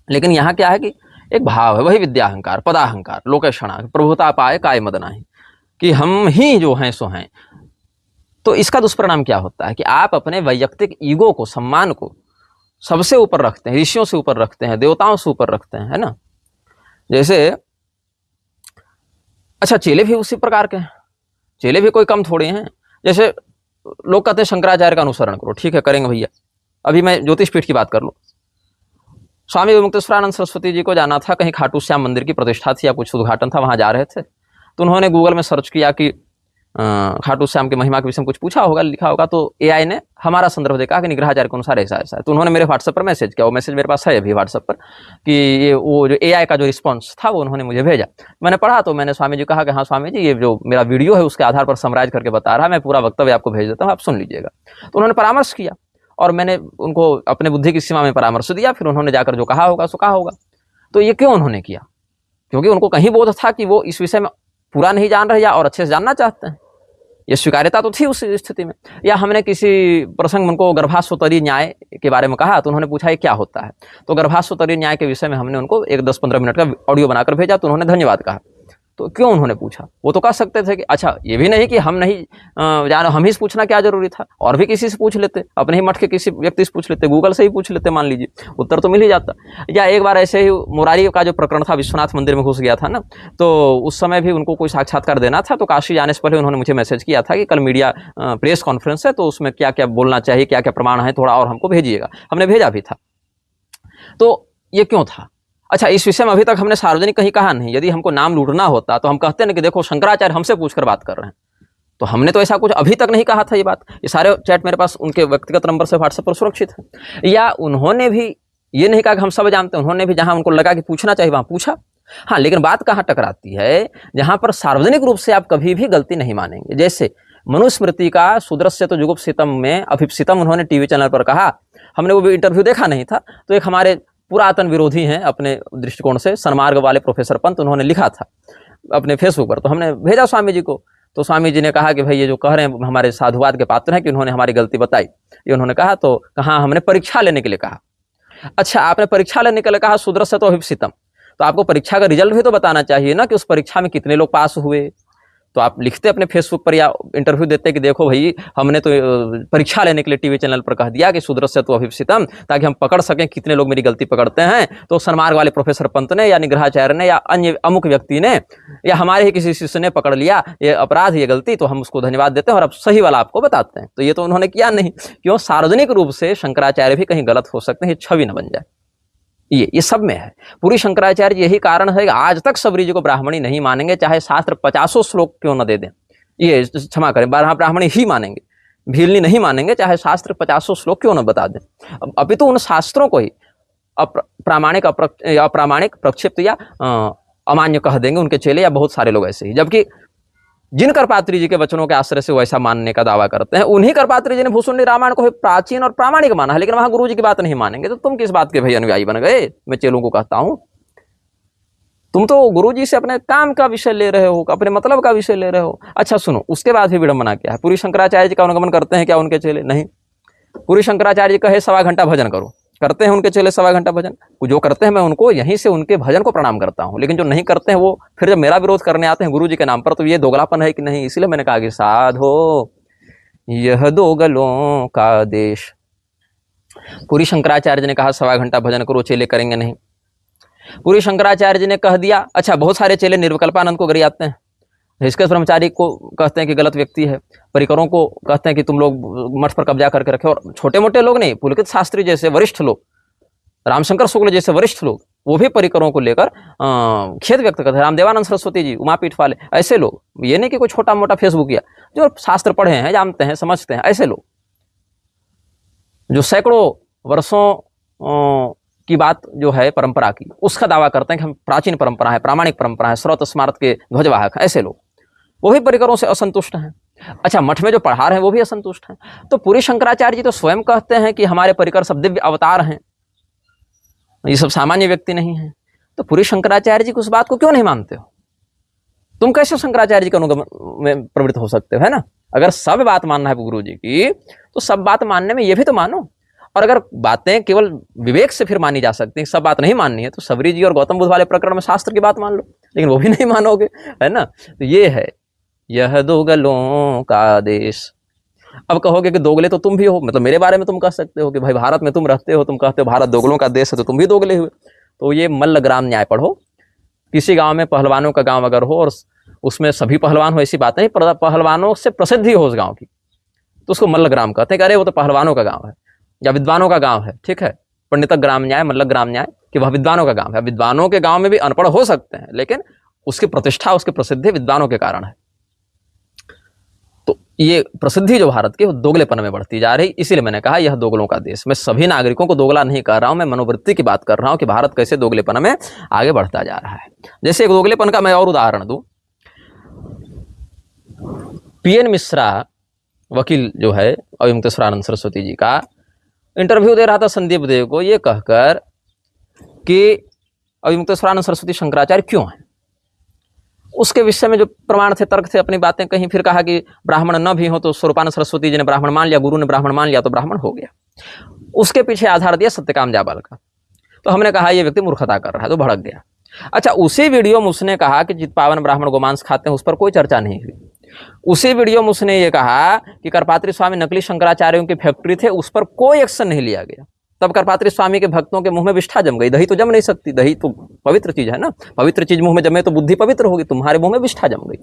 लेकिन यहाँ क्या है कि एक भाव है, वही विद्याहंकार, पदाहंकार, लोकेशणा, प्रभुता पाए काय मदनाहि, कि हम ही जो हैं सो हैं। तो इसका दुष्परिणाम क्या होता है कि आप अपने वैयक्तिक ईगो को, सम्मान को सबसे ऊपर रखते हैं, ऋषियों से ऊपर रखते हैं, देवताओं से ऊपर रखते हैं, है ना। जैसे अच्छा, चेले भी उसी प्रकार के हैं, चेले भी कोई कम थोड़े हैं। जैसे लोग कहते हैं शंकराचार्य का अनुसरण करो, ठीक है करेंगे भैया। अभी मैं ज्योतिष पीठ की बात कर लूं, स्वामी अभिमुक्तेश्वरानंद सरस्वती जी को जाना था, कहीं खाटू श्याम मंदिर की प्रतिष्ठा थी या कुछ उद्घाटन था, वहां जा रहे थे, तो उन्होंने गूगल में सर्च किया कि खाटू श्याम की महिमा के विषय में कुछ पूछा होगा, लिखा होगा, तो एआई ने हमारा संदर्भ देखा कि निग्रहाचार्य के अनुसार ऐसा ऐसा है। तो उन्होंने मेरे व्हाट्सएप पर मैसेज किया, वो मैसेज मेरे पास है अभी व्हाट्सएप पर, कि ये वो जो एआई का जो रिस्पॉन्स था वो उन्होंने मुझे भेजा। मैंने पढ़ा तो मैंने स्वामी जी कहा कि हाँ स्वामी जी, ये जो मेरा वीडियो है उसके आधार पर समराइज करके बता रहा है, मैं पूरा वक्तव्य आपको भेज देता हूँ, आप सुन लीजिएगा। तो उन्होंने परामर्श किया और मैंने उनको अपने बुद्धि की सीमा में परामर्श दिया, फिर उन्होंने जाकर जो कहा होगा सो कहा होगा। तो ये क्यों उन्होंने किया? क्योंकि उनको कहीं बोध था कि वो इस विषय में पूरा नहीं जान रहे या और अच्छे से जानना चाहते हैं। ये स्वीकार्यता तो थी उस स्थिति में। या हमने किसी प्रसंग में उनको गर्भाशोत्तरी न्याय के बारे में कहा, तो उन्होंने पूछा ये क्या होता है, तो गर्भाशोत्तरी न्याय के विषय में हमने उनको एक 10-15 मिनट का ऑडियो बनाकर भेजा, तो उन्होंने धन्यवाद कहा। तो क्यों उन्होंने पूछा? वो तो कह सकते थे कि अच्छा, ये भी नहीं कि हम नहीं जानो, हम ही से पूछना क्या जरूरी था, और भी किसी से पूछ लेते, अपने ही मठ के किसी व्यक्ति से पूछ लेते, गूगल से ही पूछ लेते, मान लीजिए उत्तर तो मिल ही जाता। या एक बार ऐसे ही मुरारी का जो प्रकरण था, विश्वनाथ मंदिर में घुस गया था ना, तो उस समय भी उनको कोई साक्षात्कार देना था, तो काशी जाने से पहले उन्होंने मुझे मैसेज किया था कि कल मीडिया प्रेस कॉन्फ्रेंस है, तो उसमें क्या क्या बोलना चाहिए, क्या क्या प्रमाण है, थोड़ा और हमको भेजिएगा। हमने भेजा भी था। तो ये क्यों था? अच्छा, इस विषय में अभी तक हमने सार्वजनिक कहीं कहा नहीं। यदि हमको नाम लूटना होता तो हम कहते ना कि देखो शंकराचार्य हमसे पूछकर बात कर रहे हैं, तो हमने तो ऐसा कुछ अभी तक नहीं कहा था। ये बात, ये सारे चैट मेरे पास उनके व्यक्तिगत नंबर से व्हाट्सएप पर सुरक्षित है। या उन्होंने भी ये नहीं कहा कि हम सब जानते हैं, उन्होंने भी जहां उनको लगा कि पूछना चाहिए वहां पूछा। हाँ, लेकिन बात कहाँ टकराती है, जहां पर सार्वजनिक रूप से आप कभी भी गलती नहीं मानेंगे। जैसे मनुस्मृति का सुदृश्य तो जुगुप्सितम में अभिप्सितम उन्होंने टीवी चैनल पर कहा, हमने वो भी इंटरव्यू देखा नहीं था, तो एक हमारे पुरातन विरोधी हैं अपने दृष्टिकोण से, सन्मार्ग वाले प्रोफेसर पंत, उन्होंने लिखा था अपने फेसबुक पर, तो हमने भेजा स्वामी जी को। तो स्वामी जी ने कहा कि भाई ये जो कह रहे हैं हमारे साधुवाद के पात्र हैं कि उन्होंने हमारी गलती बताई, ये उन्होंने कहा। तो कहा हमने परीक्षा लेने के लिए कहा। अच्छा, आपने परीक्षा लेने के लिए कहा, सुदृश्य तो अभिप्सितम, तो आपको परीक्षा का रिजल्ट भी तो बताना चाहिए ना, कि उस परीक्षा में कितने लोग पास हुए, तो आप लिखते अपने फेसबुक पर या इंटरव्यू देते कि देखो भाई हमने तो परीक्षा लेने के लिए टीवी चैनल पर कह दिया कि सुदृश्यतु अभिप्सितम, ताकि हम पकड़ सकें कितने लोग मेरी गलती पकड़ते हैं। तो सन्मार्ग वाले प्रोफेसर पंत ने या निग्रहाचार्य ने या अन्य अमुक व्यक्ति ने या हमारे ही किसी शिष्य ने पकड़ लिया ये अपराध ये गलती, तो हम उसको धन्यवाद देते हैं और अब सही वाला आपको बताते हैं। तो ये तो उन्होंने किया नहीं। क्यों? सार्वजनिक रूप से शंकराचार्य भी कहीं गलत हो सकते हैं, छवि न बन जाए। ये सब में है। पूरी शंकराचार्य यही कारण है कि आज तक सबरी जी को ब्राह्मणी नहीं मानेंगे, चाहे शास्त्र 50 श्लोक क्यों न दे दें। ये क्षमा करें, ब्राह्मणी ही मानेंगे, भीलनी नहीं मानेंगे, चाहे शास्त्र 50 श्लोक क्यों न बता दें। अभी तो उन शास्त्रों को ही अप्रामाणिक प्रक्षिप्त या अमान्य कह देंगे उनके चेले या बहुत सारे लोग ऐसे ही। जबकि जिन करपात्री जी के वचनों के आश्रय से वैसा मानने का दावा करते हैं, उन्हीं करपात्री जी ने भूषुंडी रामायण को प्राचीन और प्रामाणिक माना है, लेकिन वहां गुरु जी की बात नहीं मानेंगे। तो तुम किस बात के भाई अनुयायी बन गए? मैं चेलों को कहता हूं, तुम तो गुरु जी से अपने काम का विषय ले रहे हो, अपने मतलब का विषय ले रहे हो। अच्छा सुनो, उसके बाद भी विडंबना क्या है? पूरी शंकराचार्य जी का अनुगमन करते हैं क्या उनके चेले? नहीं। पूरी शंकराचार्य जी कहे 1.25 घंटा भजन करो, करते हैं उनके चेले 1.25 घंटा भजन? जो करते हैं मैं उनको यहीं से उनके भजन को प्रणाम करता हूं, लेकिन जो नहीं करते हैं वो फिर जब मेरा विरोध करने आते हैं गुरु जी के नाम पर, तो ये दोगलापन है कि नहीं? इसलिए मैंने कहा कि साधो यह दोगलों का देश। पूरी शंकराचार्य जी ने कहा 1.25 घंटा भजन करो, चेले करेंगे नहीं। पूरी शंकराचार्य जी ने कह दिया, अच्छा बहुत सारे चेले निर्विकल्पानंद को गरियाते हैं, ऋषिकेश ब्रह्मचारी को कहते हैं कि गलत व्यक्ति है, परिकरों को कहते हैं कि तुम लोग मठ पर कब्जा करके रखे, और छोटे मोटे लोग नहीं, पुलकित शास्त्री जैसे वरिष्ठ लोग, रामशंकर शुक्ल जैसे वरिष्ठ लोग, वो भी परिकरों को लेकर खेद व्यक्त करते हैं। रामदेवानंद सरस्वती जी, उमापीठ वाले, ऐसे लोग, ये नहीं कि कोई छोटा मोटा फेसबुक किया, जो शास्त्र पढ़े हैं, जानते हैं, समझते हैं, ऐसे लोग जो सैकड़ों वर्षों की बात जो है परंपरा की, उसका दावा करते हैं कि हम प्राचीन परंपरा है, प्रामाणिक परंपरा है, स्रोत स्मारत के ध्वजवाहक हैं, ऐसे लोग, वो भी परिकरों से असंतुष्ट हैं। अच्छा, मठ में जो पढ़ा रहे हैं वो भी असंतुष्ट हैं। तो पूरी शंकराचार्य जी तो स्वयं कहते हैं कि हमारे परिकर सब दिव्य अवतार हैं, ये सब सामान्य व्यक्ति नहीं है। तो पूरी शंकराचार्य जी की उस बात को क्यों नहीं मानते हो? तुम कैसे शंकराचार्य जी के अनुगमन में प्रवृत्त हो सकते हो? है ना, अगर सब बात मानना है गुरु जी की, तो सब बात मानने में ये भी तो मानो। और अगर बातें केवल विवेक से फिर मानी जा सकती हैं, सब बात नहीं माननी है, तो सबरी जी और गौतम बुद्ध वाले प्रकरण में शास्त्र की बात मान लो, लेकिन वो भी नहीं मानोगे, है ना। तो ये है यह दोगलों का देश। अब कहोगे कि दोगले तो तुम भी हो, मतलब मेरे बारे में तुम कह सकते हो कि भाई भारत में तुम रहते हो, तुम कहते हो भारत दोगलों का देश है, तो तुम भी दोगले हुए। तो ये मल्लग्राम न्याय पढ़ो। किसी गांव में पहलवानों का गांव अगर हो और उसमें सभी पहलवान हो, ऐसी बात नहीं, पहलवानों से प्रसिद्धि हो उस गांव की, तो उसको मल्लग्राम कहते हैं कि अरे वो तो पहलवानों का गांव है या विद्वानों का गांव है, ठीक है। पंडित ग्राम न्याय, मल्लग्राम न्याय, कि वह विद्वानों का गांव है। विद्वानों के गांव में भी अनपढ़ हो सकते हैं, लेकिन उसकी प्रतिष्ठा, उसकी प्रसिद्धि विद्वानों के कारण है। तो ये प्रसिद्धि जो भारत की, वो दोगलेपन में बढ़ती जा रही, इसीलिए मैंने कहा यह दोगलों का देश। मैं सभी नागरिकों को दोगला नहीं कह रहा हूं, मैं मनोवृत्ति की बात कर रहा हूं कि भारत कैसे दोगलेपन में आगे बढ़ता जा रहा है। जैसे एक दोगलेपन का मैं और उदाहरण दूं, पीएन मिश्रा वकील जो है अभिमुक्तेश्वरानंद सरस्वती जी का इंटरव्यू दे रहा था संदीप देव को, ये कहकर कि अभिमुक्तेश्वरानंद सरस्वती शंकराचार्य क्यों है। उसके विषय में जो प्रमाण थे, तर्क थे, अपनी बातें कहीं, फिर कहा कि ब्राह्मण न भी हो तो स्वरूपानंद सरस्वती जी ने ब्राह्मण मान लिया, गुरु ने ब्राह्मण मान लिया तो ब्राह्मण हो गया। उसके पीछे आधार दिया सत्यकाम जाबाल का। तो हमने कहा ये व्यक्ति मूर्खता कर रहा है, तो भड़क गया। अच्छा, उसी वीडियो में उसने कहा कि जित पावन ब्राह्मण गोमांस खाते हैं, उस पर कोई चर्चा नहीं हुई। उसी वीडियो में उसने ये कहा कि करपात्री स्वामी नकली शंकराचार्यों की फैक्ट्री थे, उस पर कोई एक्शन नहीं लिया गया। तब करपात्री स्वामी के भक्तों के मुंह में विष्ठा जम गई। दही तो जम नहीं सकती, दही तो पवित्र चीज है ना, पवित्र चीज मुंह में जमे तो बुद्धि पवित्र होगी, तुम्हारे मुंह में विष्ठा जम गई।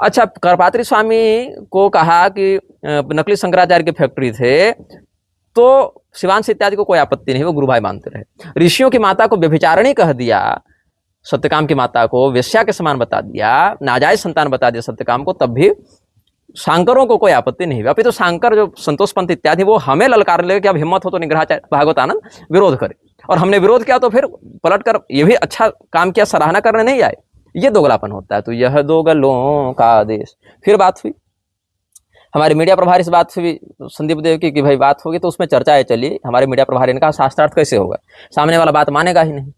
अच्छा, करपात्री स्वामी को कहा कि नकली शंकराचार्य की फैक्ट्री थे, तो शिवांश इत्यादि को कोई आपत्ति नहीं, वो गुरु भाई मानते रहे। ऋषियों की माता को व्यभिचारिणी कह दिया, सत्यकाम की माता को वेश्या के समान बता दिया, नाजायज संतान बता दिया सत्यकाम को, तब भी शांकरों को कोई आपत्ति नहीं हुई। अभी तो शांकर जो संतोष पंथ इत्यादि, वो हमें ललकार ले कि अब हिम्मत हो तो निग्रहाचार्य भागवतानंद विरोध करे, और हमने विरोध किया तो फिर पलट कर ये भी अच्छा काम किया, सराहना करने नहीं आए। ये दोगलापन होता है। तो यह दोगलों का देश। फिर बात हुई हमारे मीडिया प्रभारी से, बात हुई संदीप देव की कि भाई बात होगी, तो उसमें चर्चाएं चली। हमारे मीडिया प्रभारी ने कहा शास्त्रार्थ कैसे होगा, सामने वाला बात मानेगा ही नहीं।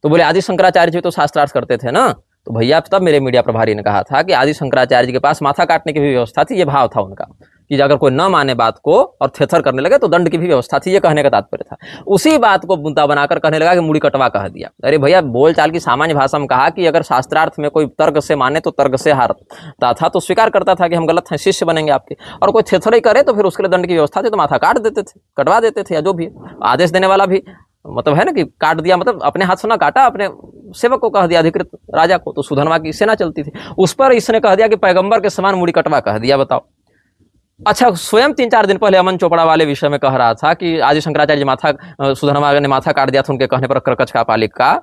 तो बोले आदि शंकराचार्य जी तो शास्त्रार्थ करते थे ना। तो भैया तब मेरे मीडिया प्रभारी ने कहा था कि आदि शंकराचार्य जी के पास माथा काटने की भी व्यवस्था थी, ये भाव था उनका कि अगर कोई न माने बात को और थेथर करने लगे तो दंड की भी व्यवस्था थी, ये कहने का तात्पर्य था। उसी बात को मुद्दा बनाकर कहने लगा कि मुड़ी कटवा कह दिया। अरे भैया, बोलचाल की सामान्य भाषा में कहा कि अगर शास्त्रार्थ में कोई तर्क से माने तो तर्क से हारता था, तो स्वीकार करता था कि हम गलत हैं, शिष्य बनेंगे आपके। और कोई थेथर ही करे तो फिर उसके लिए दंड की व्यवस्था थी, तो माथा काट देते थे, कटवा देते थे, या जो भी आदेश देने वाला भी मतलब है ना कि काट दिया, मतलब अपने हाथ से ना काटा, अपने सेवक को कह दिया, अधिकृत राजा को। तो सुधनवा की सेना चलती थी, उस पर इसने कह दिया कि पैगंबर के समान मुड़ी कटवा कह दिया। बताओ। अच्छा, स्वयं 3-4 दिन पहले अमन चोपड़ा वाले विषय में कह रहा था कि आदि शंकराचार्य जी माथा सुधनवा ने माथा काट दिया था उनके कहने पर करकच का पालिक का।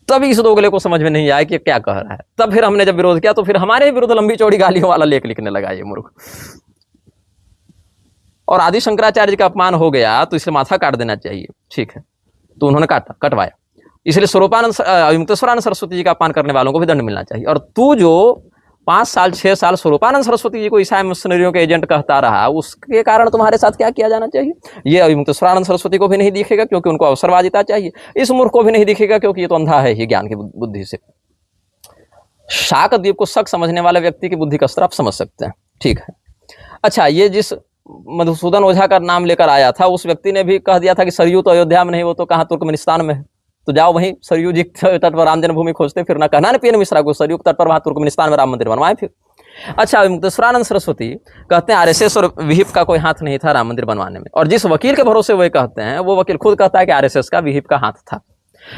तभी इस दोगले को समझ में नहीं आया कि क्या कह रहा है। तब फिर हमने जब विरोध किया तो फिर हमारे विरुद्ध लंबी चौड़ी गालियों वाला लेख लिखने लगा ये मूर्ख। और आदि शंकराचार्य जी का अपमान हो गया तो इसे माथा काट देना चाहिए, ठीक है, तो उन्होंने कटवाया। इसलिए स्वरूपानंद अविमुक्तेश्वरानंद सरस्वती जी का अपमान करने वालों को भी दंड मिलना चाहिए। और तू जो 5 साल 6 साल स्वरूपानंद सरस्वती जी को ईसाई मिशनरियों के एजेंट कहता रहा, उसके कारण तुम्हारे साथ क्या किया जाना चाहिए? ये अविमुक्तेश्वरानंद सरस्वती को भी नहीं दिखेगा क्योंकि उनको अवसरवादिता चाहिए, इस मूर्ख को भी नहीं दिखेगा क्योंकि ये तो अंधा है ही ज्ञान की बुद्धि से। शाक द्वीप को शक समझने वाले व्यक्ति की बुद्धि का स्तर आप समझ सकते हैं, ठीक है। अच्छा, ये जिस मधुसूदन ओझा का नाम लेकर आया था, उस व्यक्ति ने भी कह दिया था कि सरयू तो अयोध्या में नहीं, वो तो कहाँ तुर्कमेनिस्तान में है। तो जाओ वहीं सरयू जी तट पर राम जन्मभूमि खोजते, फिर ना कहना पीएन मिश्रा को सरयू तट पर वहां तुर्कमेनिस्तान में राम मंदिर बनवाए फिर। अच्छा, अविमुक्तेश्वरानंद सरस्वती कहते हैं आरएसएस और विहिप का कोई हाथ नहीं था राम मंदिर बनवाने में। और जिस वकील के भरोसे वो कहते हैं, वो वकील खुद कहता है कि आरएसएस का विहिप का हाथ था।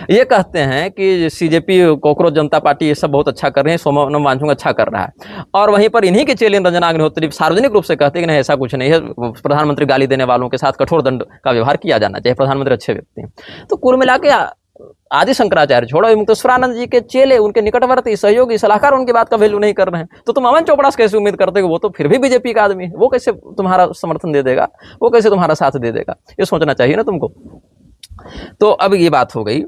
ये कहते हैं कि सीजेपी, कॉकरोच जनता पार्टी, ये सब बहुत अच्छा कर रहे हैं, सोमन वांगचुक अच्छा कर रहा है। और वहीं पर इन्हीं के चेले रंजना अग्निहोत्री सार्वजनिक रूप से कहते हैं कि नहीं, ऐसा कुछ नहीं है, प्रधानमंत्री गाली देने वालों के साथ कठोर दंड का व्यवहार किया जाना चाहिए, प्रधानमंत्री अच्छे व्यक्ति हैं। तो कुल मिला के आदि शंकराचार्य छोड़ो, अविमुक्तेश्वरानंद जी के चेले, उनके निकटवर्ती सहयोगी सलाहकार उनकी बात का वैल्यू नहीं कर रहे हैं। तो तुम अमन चोपड़ा से कैसे उम्मीद करते हो? वो तो फिर भी बीजेपी का आदमी है, वो कैसे तुम्हारा समर्थन दे देगा, वो कैसे तुम्हारा साथ दे देगा? ये सोचना चाहिए ना तुमको। तो अब ये बात हो गई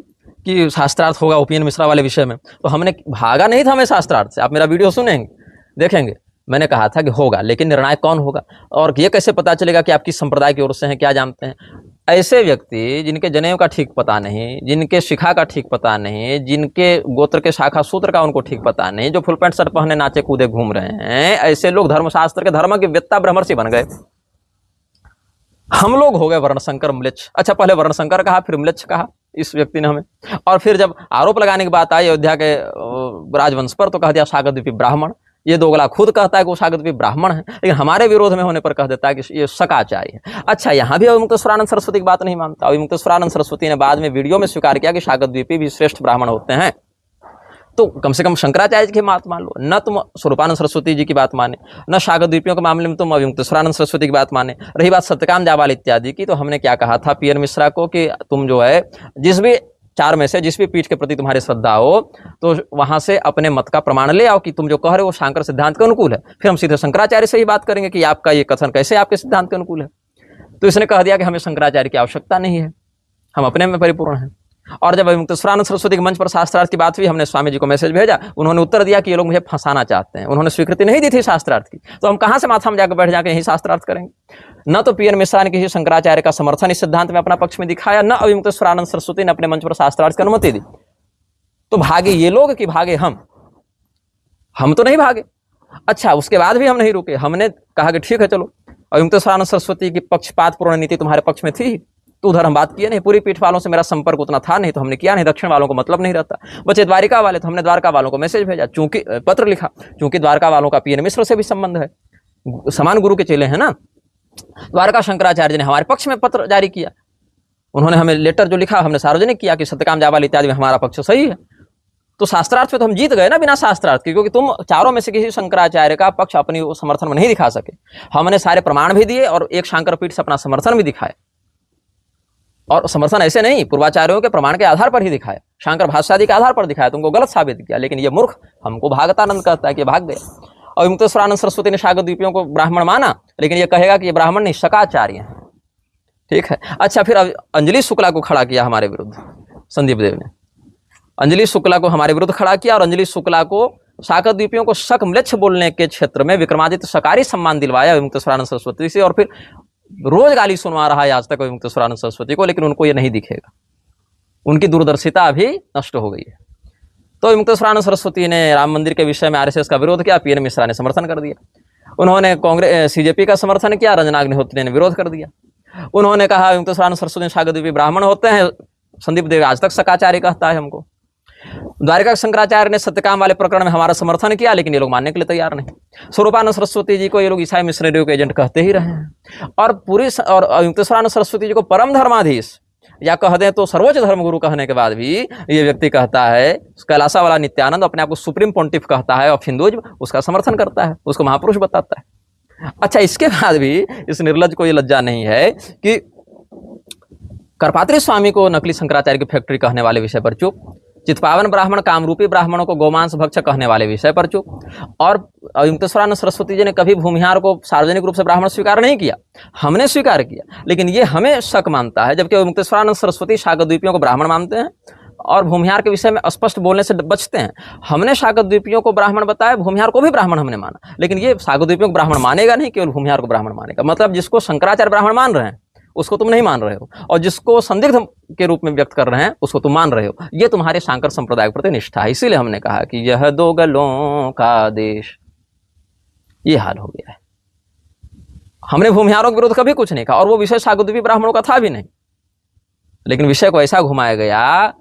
कि शास्त्रार्थ होगा ओपीएन मिश्रा वाले विषय में, तो हमने भागा नहीं था मैं शास्त्रार्थ से। आप मेरा वीडियो सुनेंगे, देखेंगे, मैंने कहा था कि होगा, लेकिन निर्णायक कौन होगा और ये कैसे पता चलेगा कि आप किस संप्रदाय की ओर से हैं, क्या जानते हैं? ऐसे व्यक्ति जिनके जनेऊ का ठीक पता नहीं, जिनके शिखा का ठीक पता नहीं, जिनके गोत्र के शाखा सूत्र का उनको ठीक पता नहीं, जो फुल पैंट शर्ट पहने नाचे कूदे घूम रहे हैं, ऐसे लोग धर्मशास्त्र के धर्म के वेत्ता ब्रह्मर्षि बन गए। हम लोग हो गए वर्णशंकर म्लेच्छ। अच्छा, पहले वर्णशंकर कहा, फिर म्लेच्छ कहा इस व्यक्ति ने हमें। और फिर जब आरोप लगाने की बात आई अयोध्या के राजवंश पर, तो कह दिया सागरद्वीपी ब्राह्मण। ये दोगला खुद कहता है कि वो सागरद्वीपी ब्राह्मण है, लेकिन हमारे विरोध में होने पर कह देता है कि ये शकाचार्य है। अच्छा, यहाँ भी अविमुक्तेश्वरानंद सरस्वती की बात नहीं मानता। अविमुक्तेश्वरानंद सरस्वती ने बाद में वीडियो में स्वीकार किया कि सागरद्वीपी भी श्रेष्ठ ब्राह्मण होते हैं। तो कम से कम शंकराचार्य जी की बात मान लो, न तुम स्वरूपानंद सरस्वती जी की बात माने, न सागरद्वीपियों के मामले में तुम अविमुक्तेश्वरानंद सरस्वती की बात माने। रही बात सत्यकाम जावाल इत्यादि की, तो हमने क्या कहा था पीएन मिश्रा को कि तुम जो है जिस भी 4 में से जिस भी पीठ के प्रति तुम्हारी श्रद्धा हो, तो वहां से अपने मत का प्रमाण ले आओ कि तुम जो कह रहे हो वो शंकर सिद्धांत के अनुकूल है। फिर हम सीधे शंकराचार्य से ही बात करेंगे कि आपका ये कथन कैसे आपके सिद्धांत के अनुकूल है। तो इसने कह दिया कि हमें शंकराचार्य की आवश्यकता नहीं है, हम अपने में परिपूर्ण हैं। और जब अविमुक्तेश्वरानंद सरस्वती के मंच पर शास्त्रार्थ की बात हुई, हमने स्वामी जी को मैसेज भेजा, उन्होंने उत्तर दिया कि ये लोग मुझे फंसाना चाहते हैं, उन्होंने स्वीकृति नहीं दी थी शास्त्रार्थ की। तो हम कहां से माथा में जाकर बैठ जाकर यही शास्त्रार्थ करेंगे? न तो पीएन मिश्रा ने किसी शंकराचार्य का समर्थन इस सिद्धांत में अपना पक्ष में दिखाया, न अविमुक्तेश्वरानंद सरस्वती ने अपने मंच पर शास्त्रार्थ की अनुमति दी। तो भागे ये लोग कि भागे हम तो नहीं भागे। अच्छा, उसके बाद भी हम नहीं रुके, हमने कहा कि ठीक है चलो, अविमुक्तेश्वरानंद सरस्वती की पक्षपातपूर्ण नीति तुम्हारे पक्ष में थी, तो उधर हम बात किए नहीं। पूरी पीठ वालों से मेरा संपर्क उतना था नहीं, तो हमने किया नहीं। दक्षिण वालों को मतलब नहीं रहता, बचे द्वारिका वाले, तो हमने द्वारका वालों को मैसेज भेजा, चूंकि पत्र लिखा, चूंकि द्वारका वालों का पीएन मिश्र से भी संबंध है, समान गुरु के चेले हैं ना। द्वारका शंकराचार्य ने हमारे पक्ष में पत्र जारी किया, उन्होंने हमें लेटर जो लिखा हमने सार्वजनिक किया कि सत्यकाम जावाल इत्यादि में हमारा पक्ष सही है। तो शास्त्रार्थ पे तो हम जीत गए ना बिना शास्त्रार्थ के, क्योंकि तुम चारों में से किसी शंकराचार्य का पक्ष अपनी समर्थन में नहीं दिखा सके। हमने सारे प्रमाण भी दिए और एक शंकर पीठ से अपना समर्थन भी दिखाया, और समर्थन ऐसे नहीं, पूर्वाचार्यों के प्रमाण के आधार पर ही दिखाया, शंकर भाष्यादि के आधार पर दिखाया, तुमको गलत साबित किया। लेकिन ये मूर्ख हमको भागतानंद कहता है कि भाग गया। और अविमुक्तेश्वरानंद सरस्वती ने सागरद्वीपियों को ब्राह्मण माना, लेकिन ये कहेगा कि ये ब्राह्मण नहीं शकाचार्य है, ठीक है। अच्छा, फिर अंजलि शुक्ला को खड़ा किया हमारे विरुद्ध, संदीप देव ने अंजलि शुक्ला को हमारे विरुद्ध खड़ा किया, और अंजलि शुक्ला को सागरद्वीपियों को शक म्लेच्छ बोलने के क्षेत्र में विक्रमादित्य सकारी सम्मान दिलवाया अविमुक्तेश्वरानंद सरस्वती से, और फिर रोज गाली सुनवा रहा है आज तक अविमुक्तेश्वरानंद सरस्वती को, लेकिन उनको ये नहीं दिखेगा, उनकी दूरदर्शिता अभी नष्ट हो गई है। तो अविमुक्तेश्वरानंद सरस्वती ने राम मंदिर के विषय में आरएसएस का विरोध किया, पीएन मिश्रा ने समर्थन कर दिया। उन्होंने कांग्रेस CJP का समर्थन किया, रंजना अग्निहोत्री ने विरोध कर दिया। उन्होंने कहा युक्तेश्वरानंद सरस्वती शागद्वीपी ब्राह्मण होते हैं, संदीप देव आज तक शकाचार्य कहता है हमको। द्वारिका शंकराचार्य ने सत्यकाम वाले प्रकरण में हमारा समर्थन किया, लेकिन ये लोग मानने के लिए तैयार नहीं। स्वरूपानंद सरस्वती जी को ये लोग ईसाई मिशनरियों के एजेंट कहते ही रहे हैं, और और युक्तेश्वरानंद सरस्वती जी को परम धर्माधीश या कह दें तो सर्वोच्च धर्मगुरु कहने के बाद भी ये व्यक्ति कहता है, कैलासा वाला नित्यानंद अपने आप को सुप्रीम पोंटिफ कहता है ऑफ हिंदुइज्म, उसका समर्थन करता है, उसको महापुरुष बताता है। अच्छा, इसके बाद भी इस निर्लज को ये लज्जा नहीं है कि करपात्री स्वामी को नकली शंकराचार्य की फैक्ट्री कहने वाले विषय पर चुप, चित्पावन ब्राह्मण कामरूपी ब्राह्मणों को गोमांस भक्षक कहने वाले विषय पर चुप, और युक्तेश्वरानंद सरस्वती जी ने कभी भूमिहार को सार्वजनिक रूप से ब्राह्मण स्वीकार नहीं किया, हमने स्वीकार किया, लेकिन ये हमें शक मानता है, जबकि युक्तेश्वरानंद सरस्वती शाकद्वीपियों को ब्राह्मण मानते हैं और भूमिहार के विषय में स्पष्ट बोलने से बचते हैं। हमने शाकद्वीपियों को ब्राह्मण बताया, भूमिहार को भी ब्राह्मण हमने माना, लेकिन ये शाकद्वीपियों को ब्राह्मण मानेगा नहीं, केवल भूमिहार को ब्राह्मण मानेगा। मतलब जिसको शंकराचार्य ब्राह्मण मान रहे हैं उसको तुम नहीं मान रहे हो, और जिसको संदिग्ध के रूप में व्यक्त कर रहे हैं उसको तुम मान रहे हो। ये तुम्हारे शांकर संप्रदाय के प्रति निष्ठा है। इसीलिए हमने कहा कि यह दो गलों का देश, ये हाल हो गया है। हमने भूमिहारों के विरोध कभी कुछ नहीं कहा, और वो विषय शाकद्वीपी ब्राह्मणों का था भी नहीं, लेकिन विषय को ऐसा घुमाया गया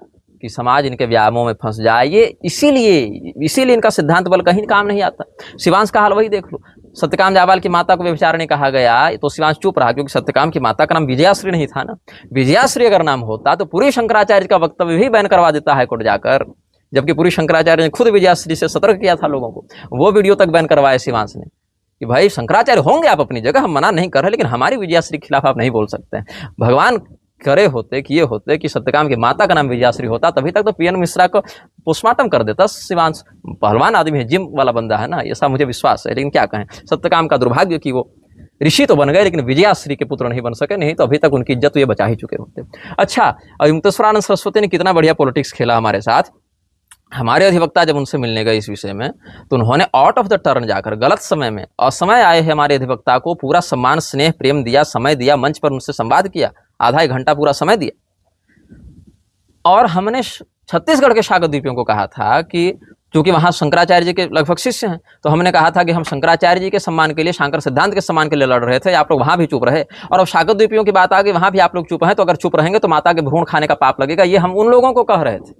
कि समाज इनके व्यायामों में फंस जाए। ये इसीलिए इनका सिद्धांत बल कहीं काम नहीं आता। शिवांश का हाल वही देख लो, सत्यकाम जाबाल की माता को व्यभिचारिणी कहा गया तो शिवांश चुप रहा, क्योंकि सत्यकाम की माता का नाम विजयाश्री नहीं था ना। विजयाश्री अगर नाम होता तो पूरी शंकराचार्य का वक्तव्य भी बैन करवा देता हाईकोर्ट जाकर, जबकि पूरी शंकराचार्य ने खुद विजयाश्री से सतर्क किया था लोगों को। वो वीडियो तक बैन करवाया शिवांश ने कि भाई शंकराचार्य होंगे आप अपनी जगह, हम मना नहीं कर रहे, लेकिन हमारी विजयाश्री के खिलाफ आप नहीं बोल सकते हैं। भगवान करे होते कि ये होते कि सत्यकाम की माता का नाम विजयाश्री होता, तभी तक तो PN मिश्रा को पोस्टमार्टम कर देता शिवांश। पहलवान आदमी है, जिम वाला बंदा है ना, ऐसा मुझे विश्वास है। लेकिन क्या कहें, सत्यकाम का दुर्भाग्य कि वो ऋषि तो बन गए लेकिन विजयाश्री के पुत्र नहीं बन सके, नहीं तो अभी तक उनकी इज्जत तो ये बचा ही चुके होते। अच्छा, युक्तेश्वरानंद सरस्वती ने कितना बढ़िया पॉलिटिक्स खेला हमारे साथ। हमारे अधिवक्ता जब उनसे मिलने गए इस विषय में, तो उन्होंने आउट ऑफ द टर्न जाकर गलत समय में असमय आए हैं हमारे अधिवक्ता को पूरा सम्मान स्नेह प्रेम दिया, समय दिया, मंच पर उनसे संवाद किया, आधा 1 घंटा पूरा समय दिया। और हमने छत्तीसगढ़ के शाकद्वीपियों को कहा था कि क्योंकि वहाँ शंकराचार्य जी के लगभग शिष्य हैं, तो हमने कहा था कि हम शंकराचार्य जी के सम्मान के लिए, शांकर सिद्धांत के सम्मान के लिए लड़ रहे थे, आप लोग वहाँ भी चुप रहे। और अब शाकद्वीपियों की बात आ गई, वहाँ भी आप लोग चुप हैं, तो अगर चुप रहेंगे तो माता के भ्रूण खाने का पाप लगेगा। ये हम उन लोगों को कह रहे थे।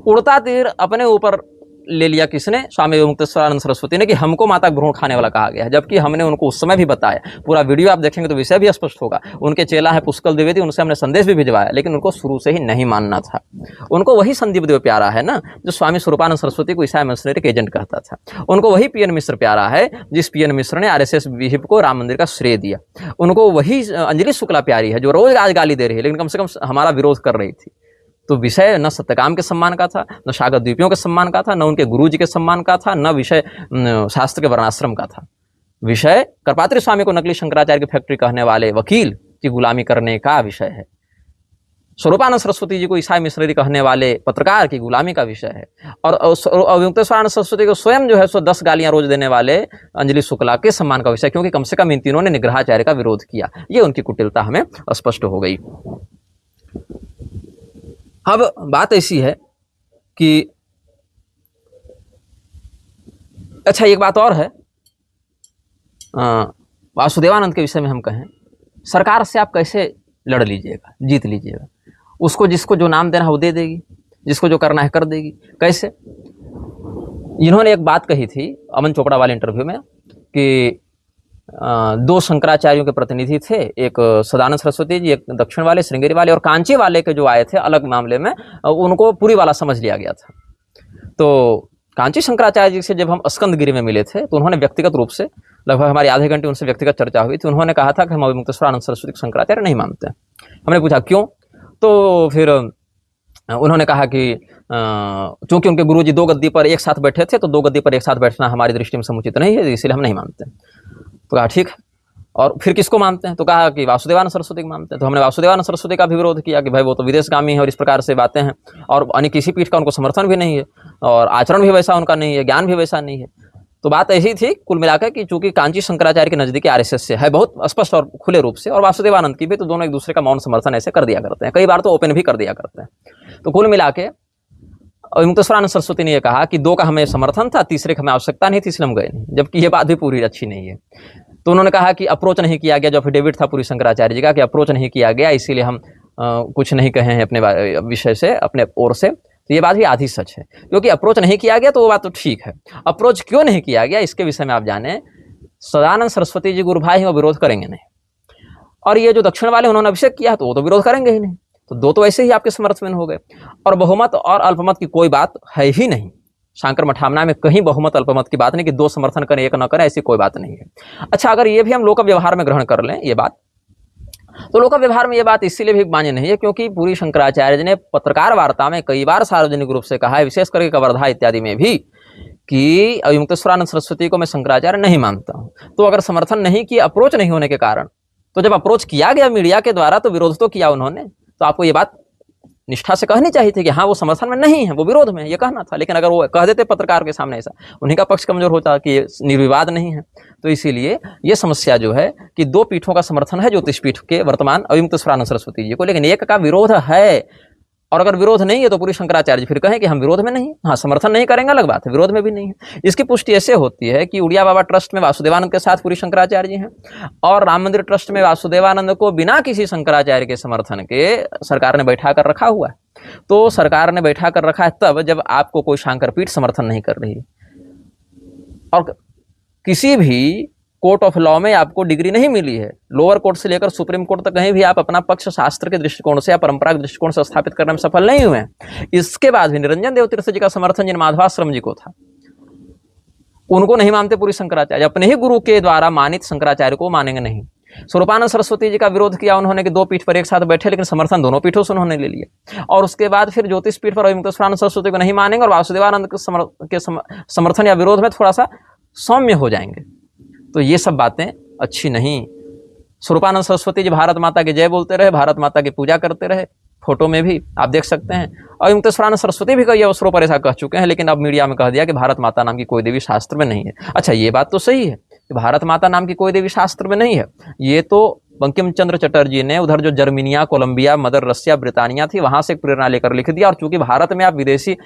उड़ता तीर अपने ऊपर ले लिया किसने? स्वामी युक्तेश्वरानंद सरस्वती ने, कि हमको माता भ्रूण खाने वाला कहा गया है, जबकि हमने उनको उस समय भी बताया। पूरा वीडियो आप देखेंगे तो विषय भी स्पष्ट होगा। उनके चेला है पुष्कल द्विवेदी, उनसे हमने संदेश भी भिजवाया, लेकिन उनको शुरू से ही नहीं मानना था। उनको वही संदीप देव प्यारा है ना, जो स्वामी स्वरूपानंद सरस्वती को ईसाई मिशनरी के एजेंट कहता था। उनको वही PN मिश्र प्यारा है, जिस PN मिश्र ने RSS विहिप को राम मंदिर का श्रेय दिया। उनको वही अंजलि शुक्ला प्यारी है, जो रोज आज गाली दे रही है, लेकिन कम से कम हमारा विरोध कर रही थी। तो विषय न सत्यकाम के सम्मान का था, न शाकद्वीपियों के सम्मान का था, न उनके गुरु जी के सम्मान का था, न विषय शास्त्र के वर्णाश्रम का था। विषय करपात्री स्वामी को नकली शंकराचार्य की फैक्ट्री कहने वाले वकील की गुलामी करने का विषय है। स्वरूपानंद सरस्वती जी को ईसाई मिशनरी कहने वाले पत्रकार की गुलामी का विषय है। और युक्तेश्वरानंद सरस्वती को स्वयं जो है सो 10 गालियां रोज देने वाले अंजलि शुक्ला के सम्मान का विषय, क्योंकि कम से कम इन तीनों ने निग्रहाचार्य का विरोध किया। ये उनकी कुटिलता हमें स्पष्ट हो गई। अब बात ऐसी है कि अच्छा, एक बात और है, वासुदेवानंद के विषय में हम कहें, सरकार से आप कैसे लड़ लीजिएगा, जीत लीजिएगा, उसको जिसको जो नाम देना है वो दे देगी, जिसको जो करना है कर देगी। कैसे? इन्होंने एक बात कही थी अमन चोपड़ा वाले इंटरव्यू में कि 2 शंकराचार्यों के प्रतिनिधि थे, एक सदानंद सरस्वती जी, एक दक्षिण वाले श्रृंगेरी वाले, और कांची वाले के जो आए थे अलग मामले में, उनको पुरी वाला समझ लिया गया था। तो कांची शंकराचार्य जी से जब हम स्कंदगिरी में मिले थे, तो उन्होंने व्यक्तिगत रूप से लगभग हमारी आधे घंटे उनसे व्यक्तिगत चर्चा हुई थी। उन्होंने कहा था कि हम युक्तेश्वरानंद सरस्वती शंकराचार्य नहीं मानते। हमने पूछा क्यों? तो फिर उन्होंने कहा कि चूंकि उनके गुरुजी 2 गद्दी पर एक साथ बैठे थे, तो 2 गद्दी पर एक साथ बैठना हमारी दृष्टि में समुचित नहीं है, इसलिए हम नहीं मानते। तो कहा ठीक है, और फिर किसको मानते हैं? तो कहा कि वासुदेवानंद सरस्वती को मानते हैं। तो हमने वासुदेवानंद सरस्वती का भी विरोध किया कि भाई वो तो विदेशगामी है और इस प्रकार से बातें हैं, और अन्य किसी पीठ का उनको समर्थन भी नहीं है, और आचरण भी वैसा उनका नहीं है, ज्ञान भी वैसा नहीं है। तो बात ऐसी थी कुल मिलाकर कि चूंकि कांची शंकराचार्य के नजदीकी RSS से है बहुत स्पष्ट और खुले रूप से, और वासुदेवानंद की भी, तो दोनों एक दूसरे का मौन समर्थन ऐसे कर दिया करते हैं, कई बार तो ओपन भी कर दिया करते हैं। तो कुल मिला के अविमुक्तेश्वरानंद सरस्वती ने यह कहा कि 2 का हमें समर्थन था, तीसरे का हमें आवश्यकता नहीं थी, इसलिए हम गए नहीं, जबकि ये बात भी पूरी अच्छी नहीं है। तो उन्होंने कहा कि अप्रोच नहीं किया गया, जो एफिडेविट था पूरी शंकराचार्य जी का कि अप्रोच नहीं किया गया, इसीलिए हम कुछ नहीं कहे हैं अपने विषय से, अपने ओर से। तो ये बात भी आधी सच है, क्योंकि अप्रोच नहीं किया गया तो वो बात तो ठीक है। अप्रोच क्यों नहीं किया गया इसके विषय में आप जाने, सदानंद सरस्वती जी गुरु भाई हैं, वो विरोध करेंगे नहीं, और ये जो दक्षिण वाले उन्होंने अभिषेक किया तो वो तो विरोध करेंगे ही नहीं। तो 2 तो ऐसे ही आपके समर्थन हो गए, और बहुमत और अल्पमत की कोई बात है ही नहीं। शांकर मठामना में कहीं बहुमत अल्पमत की बात नहीं कि 2 समर्थन करें 1 न करें, ऐसी कोई बात नहीं है। अच्छा, अगर ये भी हम लोक व्यवहार में ग्रहण कर लें ये बात, तो लोक व्यवहार में ये बात इसीलिए भी मान्य नहीं है क्योंकि पूरी शंकराचार्य जी ने पत्रकार वार्ता में कई बार सार्वजनिक रूप से कहा है, विशेष करके कवर्धा इत्यादि में भी, कि अविमुक्तेश्वरानंद सरस्वती को मैं शंकराचार्य नहीं मानता हूं। तो अगर समर्थन नहीं किया अप्रोच नहीं होने के कारण, तो जब अप्रोच किया गया मीडिया के द्वारा तो विरोध तो किया उन्होंने, तो आपको ये बात निष्ठा से कहनी चाहिए थी कि हाँ वो समर्थन में नहीं है, वो विरोध में है, ये कहना था। लेकिन अगर वो कह देते पत्रकार के सामने ऐसा, उन्हीं का पक्ष कमजोर होता कि ये निर्विवाद नहीं है। तो इसीलिए ये समस्या जो है कि 2 पीठों का समर्थन है ज्योतिष पीठ के वर्तमान अविमुक्तेश्वरानंद सरस्वती जी को, लेकिन एक का विरोध है। और अगर विरोध नहीं है तो पूरी शंकराचार्य जी फिर कहें कि हम विरोध में नहीं, हाँ समर्थन नहीं करेंगे अलग बात है, विरोध में भी नहीं है। इसकी पुष्टि ऐसे होती है कि उड़िया बाबा ट्रस्ट में वासुदेवानंद के साथ पूरी शंकराचार्य जी हैं, और राम मंदिर ट्रस्ट में वासुदेवानंद को बिना किसी शंकराचार्य के समर्थन के सरकार ने बैठा कर रखा हुआ है। तो सरकार ने बैठा कर रखा है तब जब आपको कोई शंकरपीठ समर्थन नहीं कर रही, और किसी भी कोर्ट ऑफ लॉ में आपको डिग्री नहीं मिली है, लोअर कोर्ट से लेकर सुप्रीम कोर्ट तक कहीं भी आप अपना पक्ष शास्त्र के दृष्टिकोण से या परंपरा के दृष्टिकोण से स्थापित करने में सफल नहीं हुए हैं। इसके बाद भी निरंजन देव तीर्थ जी का समर्थन जिन माधवाश्रम जी को था, उनको नहीं मानते पूरी शंकराचार्य, अपने ही गुरु के द्वारा मानित शंकराचार्य को मानेंगे नहीं। स्वरूपानंद सरस्वती जी का विरोध किया उन्होंने कि 2 पीठ पर एक साथ बैठे, लेकिन समर्थन दोनों पीठों से उन्होंने ले लिया। और उसके बाद फिर ज्योतिष पीठ पर अविमुक्तेश्वरानंद सरस्वती को नहीं मानेंगे और वासुदेवानंद के समर्थन या विरोध में थोड़ा सा सौम्य हो जाएंगे। तो ये सब बातें अच्छी नहीं। स्वरूपानंद सरस्वती जी भारत माता की जय बोलते रहे, भारत माता की पूजा करते रहे, फोटो में भी आप देख सकते हैं। अविमुक्तेश्वरानंद सरस्वती भी कई अवसरों पर ऐसा कह चुके हैं, लेकिन अब मीडिया में कह दिया कि भारत माता नाम की कोई देवी शास्त्र में नहीं है। अच्छा, ये बात तो सही है कि भारत माता नाम की कोई देवी शास्त्र में नहीं है। ये तो बंकिम चंद्र चटर्जी ने उधर जो जर्मनिया, कोलंबिया, मदर रसिया, ब्रिटानिया थी, वहां से प्रेरणा लेकर लिख दिया। और चूंकि भारत में आप विदेशी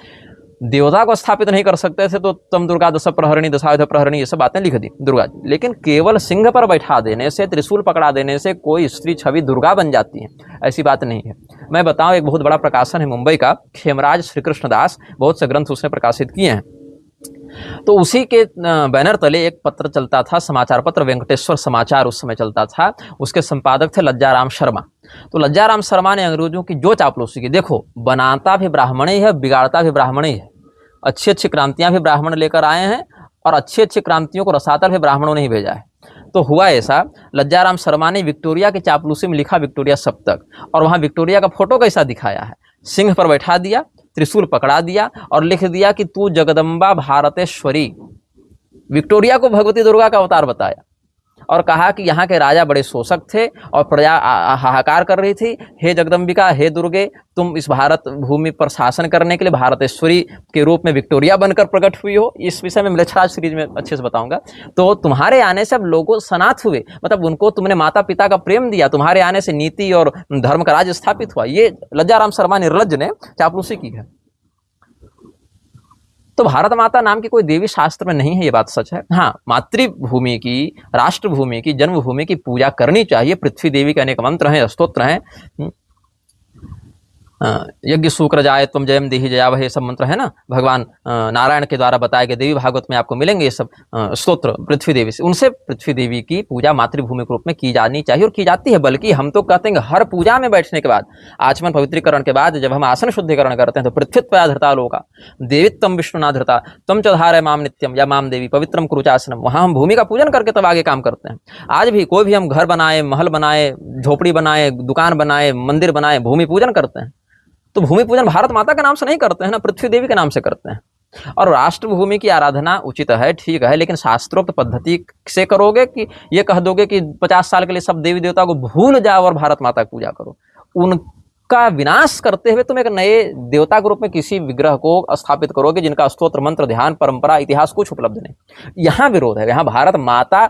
देवता को स्थापित नहीं कर सकते थे तो तम दुर्गा दश प्रहरणी, दशायुध प्रहरणी, ये सब बातें लिख दी दुर्गा जी। लेकिन केवल सिंह पर बैठा देने से, त्रिशूल पकड़ा देने से कोई स्त्री छवि दुर्गा बन जाती है, ऐसी बात नहीं है। मैं बताऊं, एक बहुत बड़ा प्रकाशन है मुंबई का, खेमराज श्री कृष्ण दास, बहुत से ग्रंथ उसने प्रकाशित किए हैं। तो उसी के बैनर तले एक पत्र चलता था, समाचार पत्र वेंकटेश्वर समाचार उस समय चलता था। उसके संपादक थे लज्जाराम शर्मा। तो लज्जाराम शर्मा ने अंग्रेजों की जो चापलूसी की, देखो बनाता भी ब्राह्मण ही है, बिगाड़ता भी ब्राह्मण ही है। अच्छी अच्छी क्रांतियां भी ब्राह्मण लेकर आए हैं और अच्छी अच्छी क्रांतियों को रसातल भी ब्राह्मणों ने ही भेजा है। तो हुआ ऐसा, लज्जाराम शर्मा ने विक्टोरिया की चापलूसी में लिखा विक्टोरिया सप्तक, और वहां विक्टोरिया का फोटो कैसा दिखाया है, सिंह पर बैठा दिया, त्रिशूल पकड़ा दिया और लिख दिया कि तू जगदम्बा भारतेश्वरी। विक्टोरिया को भगवती दुर्गा का अवतार बताया और कहा कि यहाँ के राजा बड़े शोषक थे और प्रजा हाहाकार कर रही थी, हे जगदम्बिका, हे दुर्गे, तुम इस भारत भूमि पर शासन करने के लिए भारतेश्वरी के रूप में विक्टोरिया बनकर प्रकट हुई हो। इस विषय में म्लेच्छराज सीरीज में अच्छे से बताऊंगा। तो तुम्हारे आने से अब लोगों सनात हुए, मतलब उनको तुमने माता पिता का प्रेम दिया, तुम्हारे आने से नीति और धर्म का राज स्थापित हुआ। ये लज्जाराम शर्मा निर्लज्ज ने चापलूसी की है। तो भारत माता नाम की कोई देवी शास्त्र में नहीं है, ये बात सच है। हाँ, मातृभूमि की, राष्ट्रभूमि की, जन्मभूमि की पूजा करनी चाहिए। पृथ्वी देवी के अनेक मंत्र हैं, स्तोत्र हैं, यज्ञ शुक्र जाए तुम जयम देहि जयावह, ये सब मंत्र है ना, भगवान नारायण के द्वारा बताए गए देवी भागवत में आपको मिलेंगे ये सब स्तोत्र पृथ्वी देवी से। उनसे पृथ्वी देवी की पूजा मातृभूमि के रूप में की जानी चाहिए और की जाती है। बल्कि हम तो कहते हैं हर पूजा में बैठने के बाद, आचमन पवित्रीकरण के बाद जब हम आसन शुद्धिकरण करते हैं तो पृथ्वीत्वया धृता लोका देवित्वम विष्णुना धृता तम चधारय माम नित्यम या माम देवी पवित्रम कुरुचासनम। वहाँ हम भूमि का पूजन करके तब आगे काम करते हैं। आज भी कोई भी हम घर बनाए, महल बनाए, झोपड़ी बनाए, दुकान बनाए, मंदिर बनाए, भूमि पूजन करते हैं। तो भूमि पूजन भारत माता के नाम से नहीं करते हैं ना, पृथ्वी देवी के नाम से करते हैं। और राष्ट्रभूमि की आराधना उचित है, ठीक है, लेकिन शास्त्रोक्त पद्धति से करोगे कि ये कह दोगे कि 50 साल के लिए सब देवी देवता को भूल जाओ और भारत माता की पूजा करो। उनका विनाश करते हुए तुम एक नए देवता के रूप में किसी विग्रह को स्थापित करोगे जिनका स्तोत्र मंत्र, ध्यान, परंपरा, इतिहास कुछ उपलब्ध नहीं। यहाँ विरोध है। यहाँ भारत माता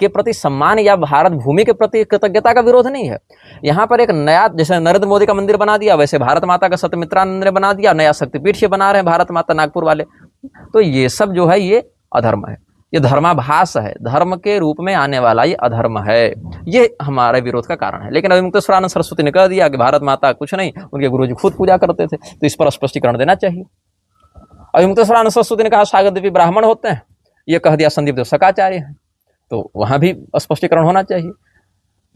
के प्रति सम्मान या भारत भूमि के प्रति कृतज्ञता का विरोध नहीं है। यहाँ पर एक नया, जैसे नरेंद्र मोदी का मंदिर बना दिया, वैसे भारत माता का सत्यमित्रानंद ने बना दिया, नया शक्तिपीठ ये बना रहे हैं भारत माता नागपुर वाले। तो ये सब जो है ये अधर्म है, ये धर्माभास है, धर्म के रूप में आने वाला ये अधर्म है, ये हमारे विरोध का कारण है। लेकिन अविमुक्तेश्वरानंद सरस्वती ने कह दिया कि भारत माता कुछ नहीं, उनके गुरुजी खुद पूजा करते थे, तो इस पर स्पष्टीकरण देना चाहिए। अविमुक्तेश्वरानंद सरस्वती ने कहा सागर देवी ब्राह्मण होते हैं, ये कह दिया संदीप देव शकाचार्य हैं, तो वहां भी स्पष्टीकरण होना चाहिए।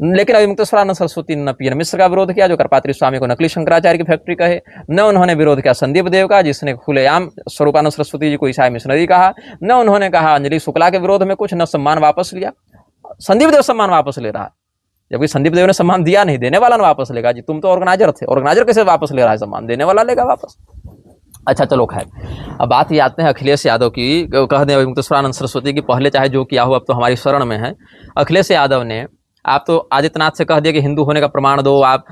लेकिन अविमुक्तेश्वरानंद सरस्वती ने पीएन मिश्र का विरोध किया, जो करपात्री स्वामी को नकली शंकराचार्य की फैक्ट्री कहे, न उन्होंने विरोध किया संदीप देव का, जिसने खुलेआम स्वरूपानंद सरस्वती जी को ईसाई मिशनरी कहा, न उन्होंने कहा अंजलि शुक्ला के विरोध में कुछ, न सम्मान वापस लिया। संदीप देव सम्मान वापस ले रहा है, जबकि संदीप देव ने सम्मान दिया नहीं, देने वाला ने वापस लेगा। जी तुम तो ऑर्गेनाइजर थे, ऑर्गेनाइजर कैसे वापस ले रहा है सम्मान, देने वाला लेगा वापस। अच्छा चलो खैर, अब बात ये आते हैं अखिलेश यादव की। कह दें अविमुक्तेश्वरानंद सरस्वती की पहले चाहे जो किया हो, अब तो हमारी शरण में है। अखिलेश यादव ने, आप तो आदित्यनाथ से कह दिया कि हिंदू होने का प्रमाण दो, आप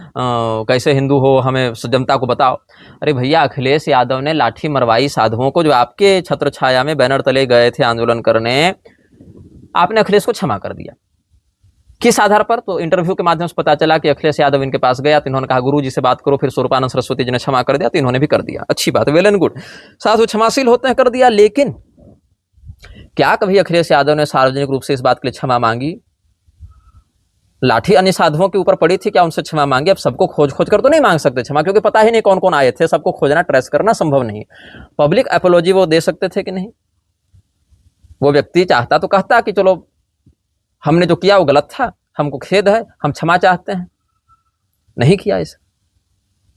कैसे हिंदू हो, हमें जनता को बताओ। अरे भैया, अखिलेश यादव ने लाठी मरवाई साधुओं को, जो आपके छत्र छाया में बैनर तले गए थे आंदोलन करने, आपने अखिलेश को क्षमा कर दिया। किस आधार पर? तो इंटरव्यू के माध्यम से पता चला कि अखिलेश यादव इनके पास गया, तो इन्होंने कहा गुरु जी से बात करो, फिर स्वरूपानंद सरस्वती जी ने क्षमा कर दिया, तो इन्होंने भी कर दिया। अच्छी बात, वेल एंड गुड, साधु क्षमाशील होते हैं, कर दिया। लेकिन क्या कभी अखिलेश यादव ने सार्वजनिक रूप से इस बात के लिए क्षमा मांगी? लाठी अन्य साधुओं के ऊपर पड़ी थी, क्या उनसे क्षमा मांगी? अब सबको खोज खोज कर तो नहीं मांग सकते क्षमा, क्योंकि पता ही नहीं कौन कौन आए थे, सबको खोजना ट्रेस करना संभव नहीं। पब्लिक एपोलॉजी वो दे सकते थे कि नहीं? वो व्यक्ति चाहता तो कहता कि चलो हमने जो किया वो गलत था, हमको खेद है, हम क्षमा चाहते हैं। नहीं किया इसे,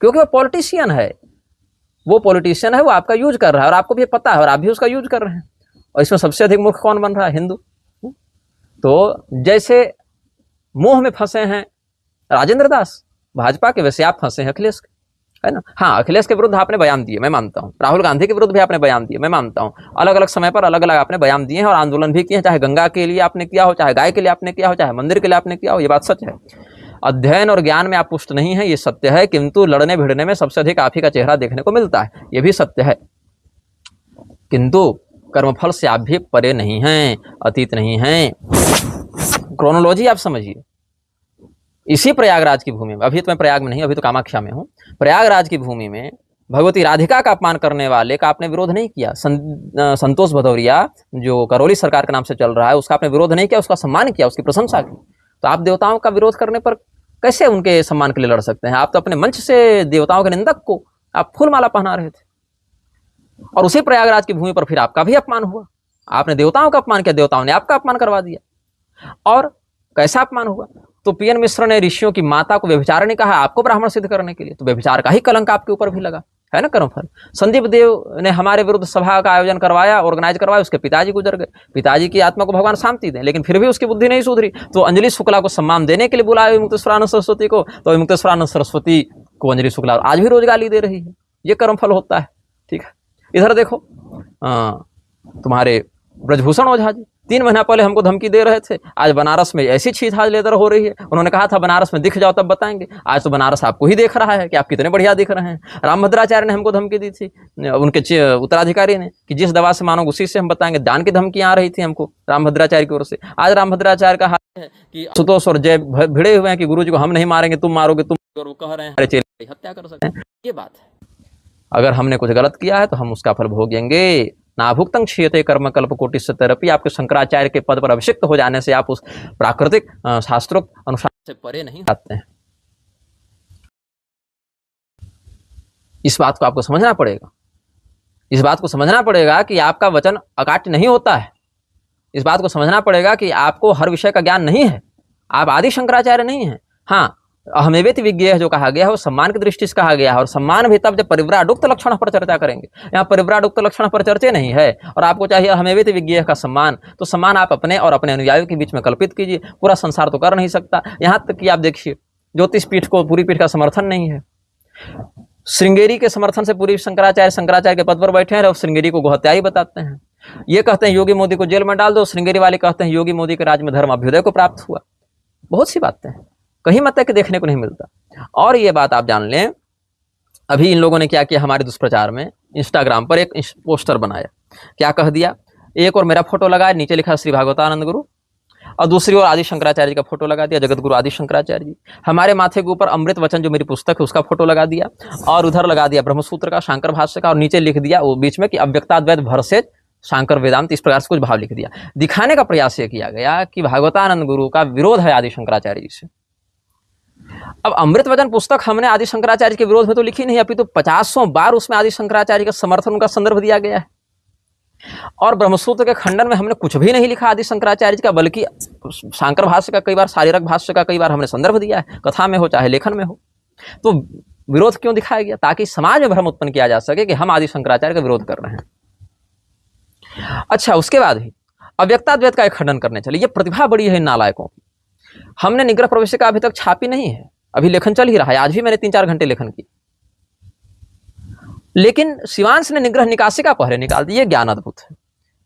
क्योंकि वो पॉलिटिशियन है, वो पॉलिटिशियन है, वो आपका यूज कर रहा है और आपको भी पता है, और आप भी उसका यूज कर रहे हैं। और इसमें सबसे अधिक मूर्ख कौन बन रहा है? हिंदू। तो जैसे मोह में फंसे हैं राजेंद्र दास भाजपा के, वैसे आप फंसे हैं अखिलेश के, है ना। हाँ, अखिलेश के विरुद्ध आपने बयान दिए, मैं मानता हूँ। राहुल गांधी के विरुद्ध भी आपने बयान दिए, मैं मानता हूँ। अलग अलग समय पर अलग अलग आपने बयान दिए हैं और आंदोलन भी किए हैं, चाहे गंगा के लिए आपने किया हो, चाहे गाय के लिए आपने किया हो, चाहे मंदिर के लिए आपने किया हो, ये बात सच है। अध्ययन और ज्ञान में आप पुष्ट नहीं है, ये सत्य है, किंतु लड़ने भिड़ने में सबसे अधिक आप ही का चेहरा देखने को मिलता है, ये भी सत्य है। किंतु कर्मफल से आप भी परे नहीं हैं, अतीत नहीं हैं। क्रोनोलॉजी आप समझिए। इसी प्रयागराज की भूमि में, अभी तो मैं प्रयाग में नहीं, अभी तो कामाख्या में हूँ, प्रयागराज की भूमि में भगवती राधिका का अपमान करने वाले का आपने विरोध नहीं किया। संतोष भदौरिया जो करौली सरकार के नाम से चल रहा है, उसका आपने विरोध नहीं किया, उसका सम्मान किया, उसकी प्रशंसा की। तो आप देवताओं का विरोध करने पर कैसे उनके सम्मान के लिए लड़ सकते हैं? आप तो अपने मंच से देवताओं के निंदक को आप फूलमाला पहना रहे थे, और उसी प्रयागराज की भूमि पर फिर आपका भी अपमान हुआ। आपने देवताओं का अपमान किया, देवताओं ने आपका अपमान करवा दिया। और कैसा अपमान हुआ? तो पीएन मिश्र ने ऋषियों की माता को व्यभिचारिणी कहा, आपको ब्राह्मण सिद्ध करने के लिए, तो व्यभिचार का ही कलंक आपके ऊपर भी लगा, है ना कर्मफल। संदीप देव ने हमारे विरुद्ध सभा का आयोजन करवाया, ऑर्गेनाइज करवाया, उसके पिताजी गुजर गए, पिताजी की आत्मा को भगवान शांति दें, लेकिन फिर भी उसकी बुद्धि नहीं सुधरी। तो अंजलि शुक्ला को सम्मान देने के लिए बुलाया अविमुक्तेश्वरानंद सरस्वती को, तो अविमुक्तेश्वरानंद सरस्वती को अंजलि शुक्ला आज भी रोज गाली दे रही है। ये कर्मफल होता है, ठीक है। इधर देखो, तुम्हारे ब्रजभूषण ओझा जी 3 महीना पहले हमको धमकी दे रहे थे, आज बनारस में ऐसी छीछाछ लेदर हो रही है। उन्होंने कहा था बनारस में दिख जाओ तब बताएंगे, आज तो बनारस आपको ही देख रहा है कि आप कितने बढ़िया दिख रहे हैं। रामभद्राचार्य ने हमको धमकी दी थी, उनके उत्तराधिकारी ने, कि जिस दवा से मानोगे उसी से हम बताएंगे। दान की धमकियां आ रही थी हमको रामभद्राचार्य की ओर से। आज रामभद्राचार्य का हाल है कि सुतोष और जय भिड़े हुए हैं कि गुरु जी को हम नहीं मारेंगे, तुम मारोगे, तुम कह रहे हैं अरे चेले हत्या कर सकते हैं। ये बात है, अगर हमने कुछ गलत किया है तो हम उसका फल भोगेंगे। नाभुक्तं क्षीयते कर्म कल्प कोटि तरपि। आपके शंकराचार्य के पद पर अभिषिक्त हो जाने से आप उस प्राकृतिक शास्त्रोक्त अनुसार से परे नहीं जाते हैं। इस बात को आपको समझना पड़ेगा, इस बात को समझना पड़ेगा कि आपका वचन अकाट्य नहीं होता है। इस बात को समझना पड़ेगा कि आपको हर विषय का ज्ञान नहीं है, आप आदि शंकराचार्य नहीं है। हाँ, अहमेवेत विज्ञेय जो कहा गया है वो सम्मान की दृष्टि से कहा गया है, और सम्मान भी तब जब परिव्राडुक्त लक्षण पर चर्चा करेंगे। यहाँ परिव्राडुक्त लक्षण पर चर्चा नहीं है, और आपको चाहिए अहमेवेत विज्ञेय का सम्मान। तो सम्मान आप अपने और अपने अनुयायियों के बीच में कल्पित कीजिए, पूरा संसार तो कर नहीं सकता। यहाँ तक कि आप देखिए, ज्योतिष पीठ को, पूरी पीठ का समर्थन नहीं है। श्रृंगेरी के समर्थन से पूरी शंकराचार्य के पद पर बैठे हैं और श्रृंगेरी को गोहत्याई बताते हैं। ये कहते हैं योगी मोदी को जेल में डाल दो, श्रृंगेरी वाले कहते हैं योगी मोदी के राज में धर्म अभ्युदय को प्राप्त हुआ। बहुत सी बातें हैं, कहीं मत के देखने को नहीं मिलता। और ये बात आप जान लें, अभी इन लोगों ने क्या किया, हमारे दुष्प्रचार में इंस्टाग्राम पर एक पोस्टर बनाया, क्या कह दिया, एक और मेरा फोटो लगाया, नीचे लिखा श्री भागवतानंद गुरु, और दूसरी ओर आदि शंकराचार्य जी का फोटो लगा दिया, जगत गुरु आदि शंकराचार्य जी। हमारे माथे के ऊपर अमृत वचन जो मेरी पुस्तक है उसका फोटो लगा दिया, और उधर लगा दिया ब्रह्मसूत्र का, शांकर भाष्य का, और नीचे लिख दिया वो बीच में कि अव्यक्ताद्वैत भरसेज शांकर वेदांत, इस प्रकार से कुछ भाव लिख दिया। दिखाने का प्रयास ये किया गया कि भागवतानंद गुरु का विरोध है आदि शंकराचार्य जी से। अब अमृत वचन पुस्तक हमने आदि शंकराचार्य के विरोध में तो लिखी नहीं, अभी तो 50 बार उसमें आदि शंकराचार्य का समर्थन, उनका संदर्भ दिया गया है। और ब्रह्मसूत्र के खंडन में हमने कुछ भी नहीं लिखा आदि शंकराचार्य जी का, बल्कि शांकर भाष्य का कई बार, शारीरक भाष्य का कई बार हमने संदर्भ दिया है, कथा में हो चाहे लेखन में हो। तो विरोध क्यों दिखाया गया? ताकि समाज में भ्रम उत्पन्न किया जा सके कि हम आदि शंकराचार्य का विरोध कर रहे हैं। अच्छा, उसके बाद ही अव्यक्ताद्वैत का एक खंडन करने चले। ये प्रतिभा बड़ी है इन नालायकों की। हमने निग्रह प्रवेशिका अभी तक छापी नहीं है, अभी लेखन चल ही रहा है। आज भी मैंने 3-4 घंटे लेखन की, लेकिन शिवांश ने निग्रह निकासिका पहले निकाल दी। ये ज्ञान अद्भुत है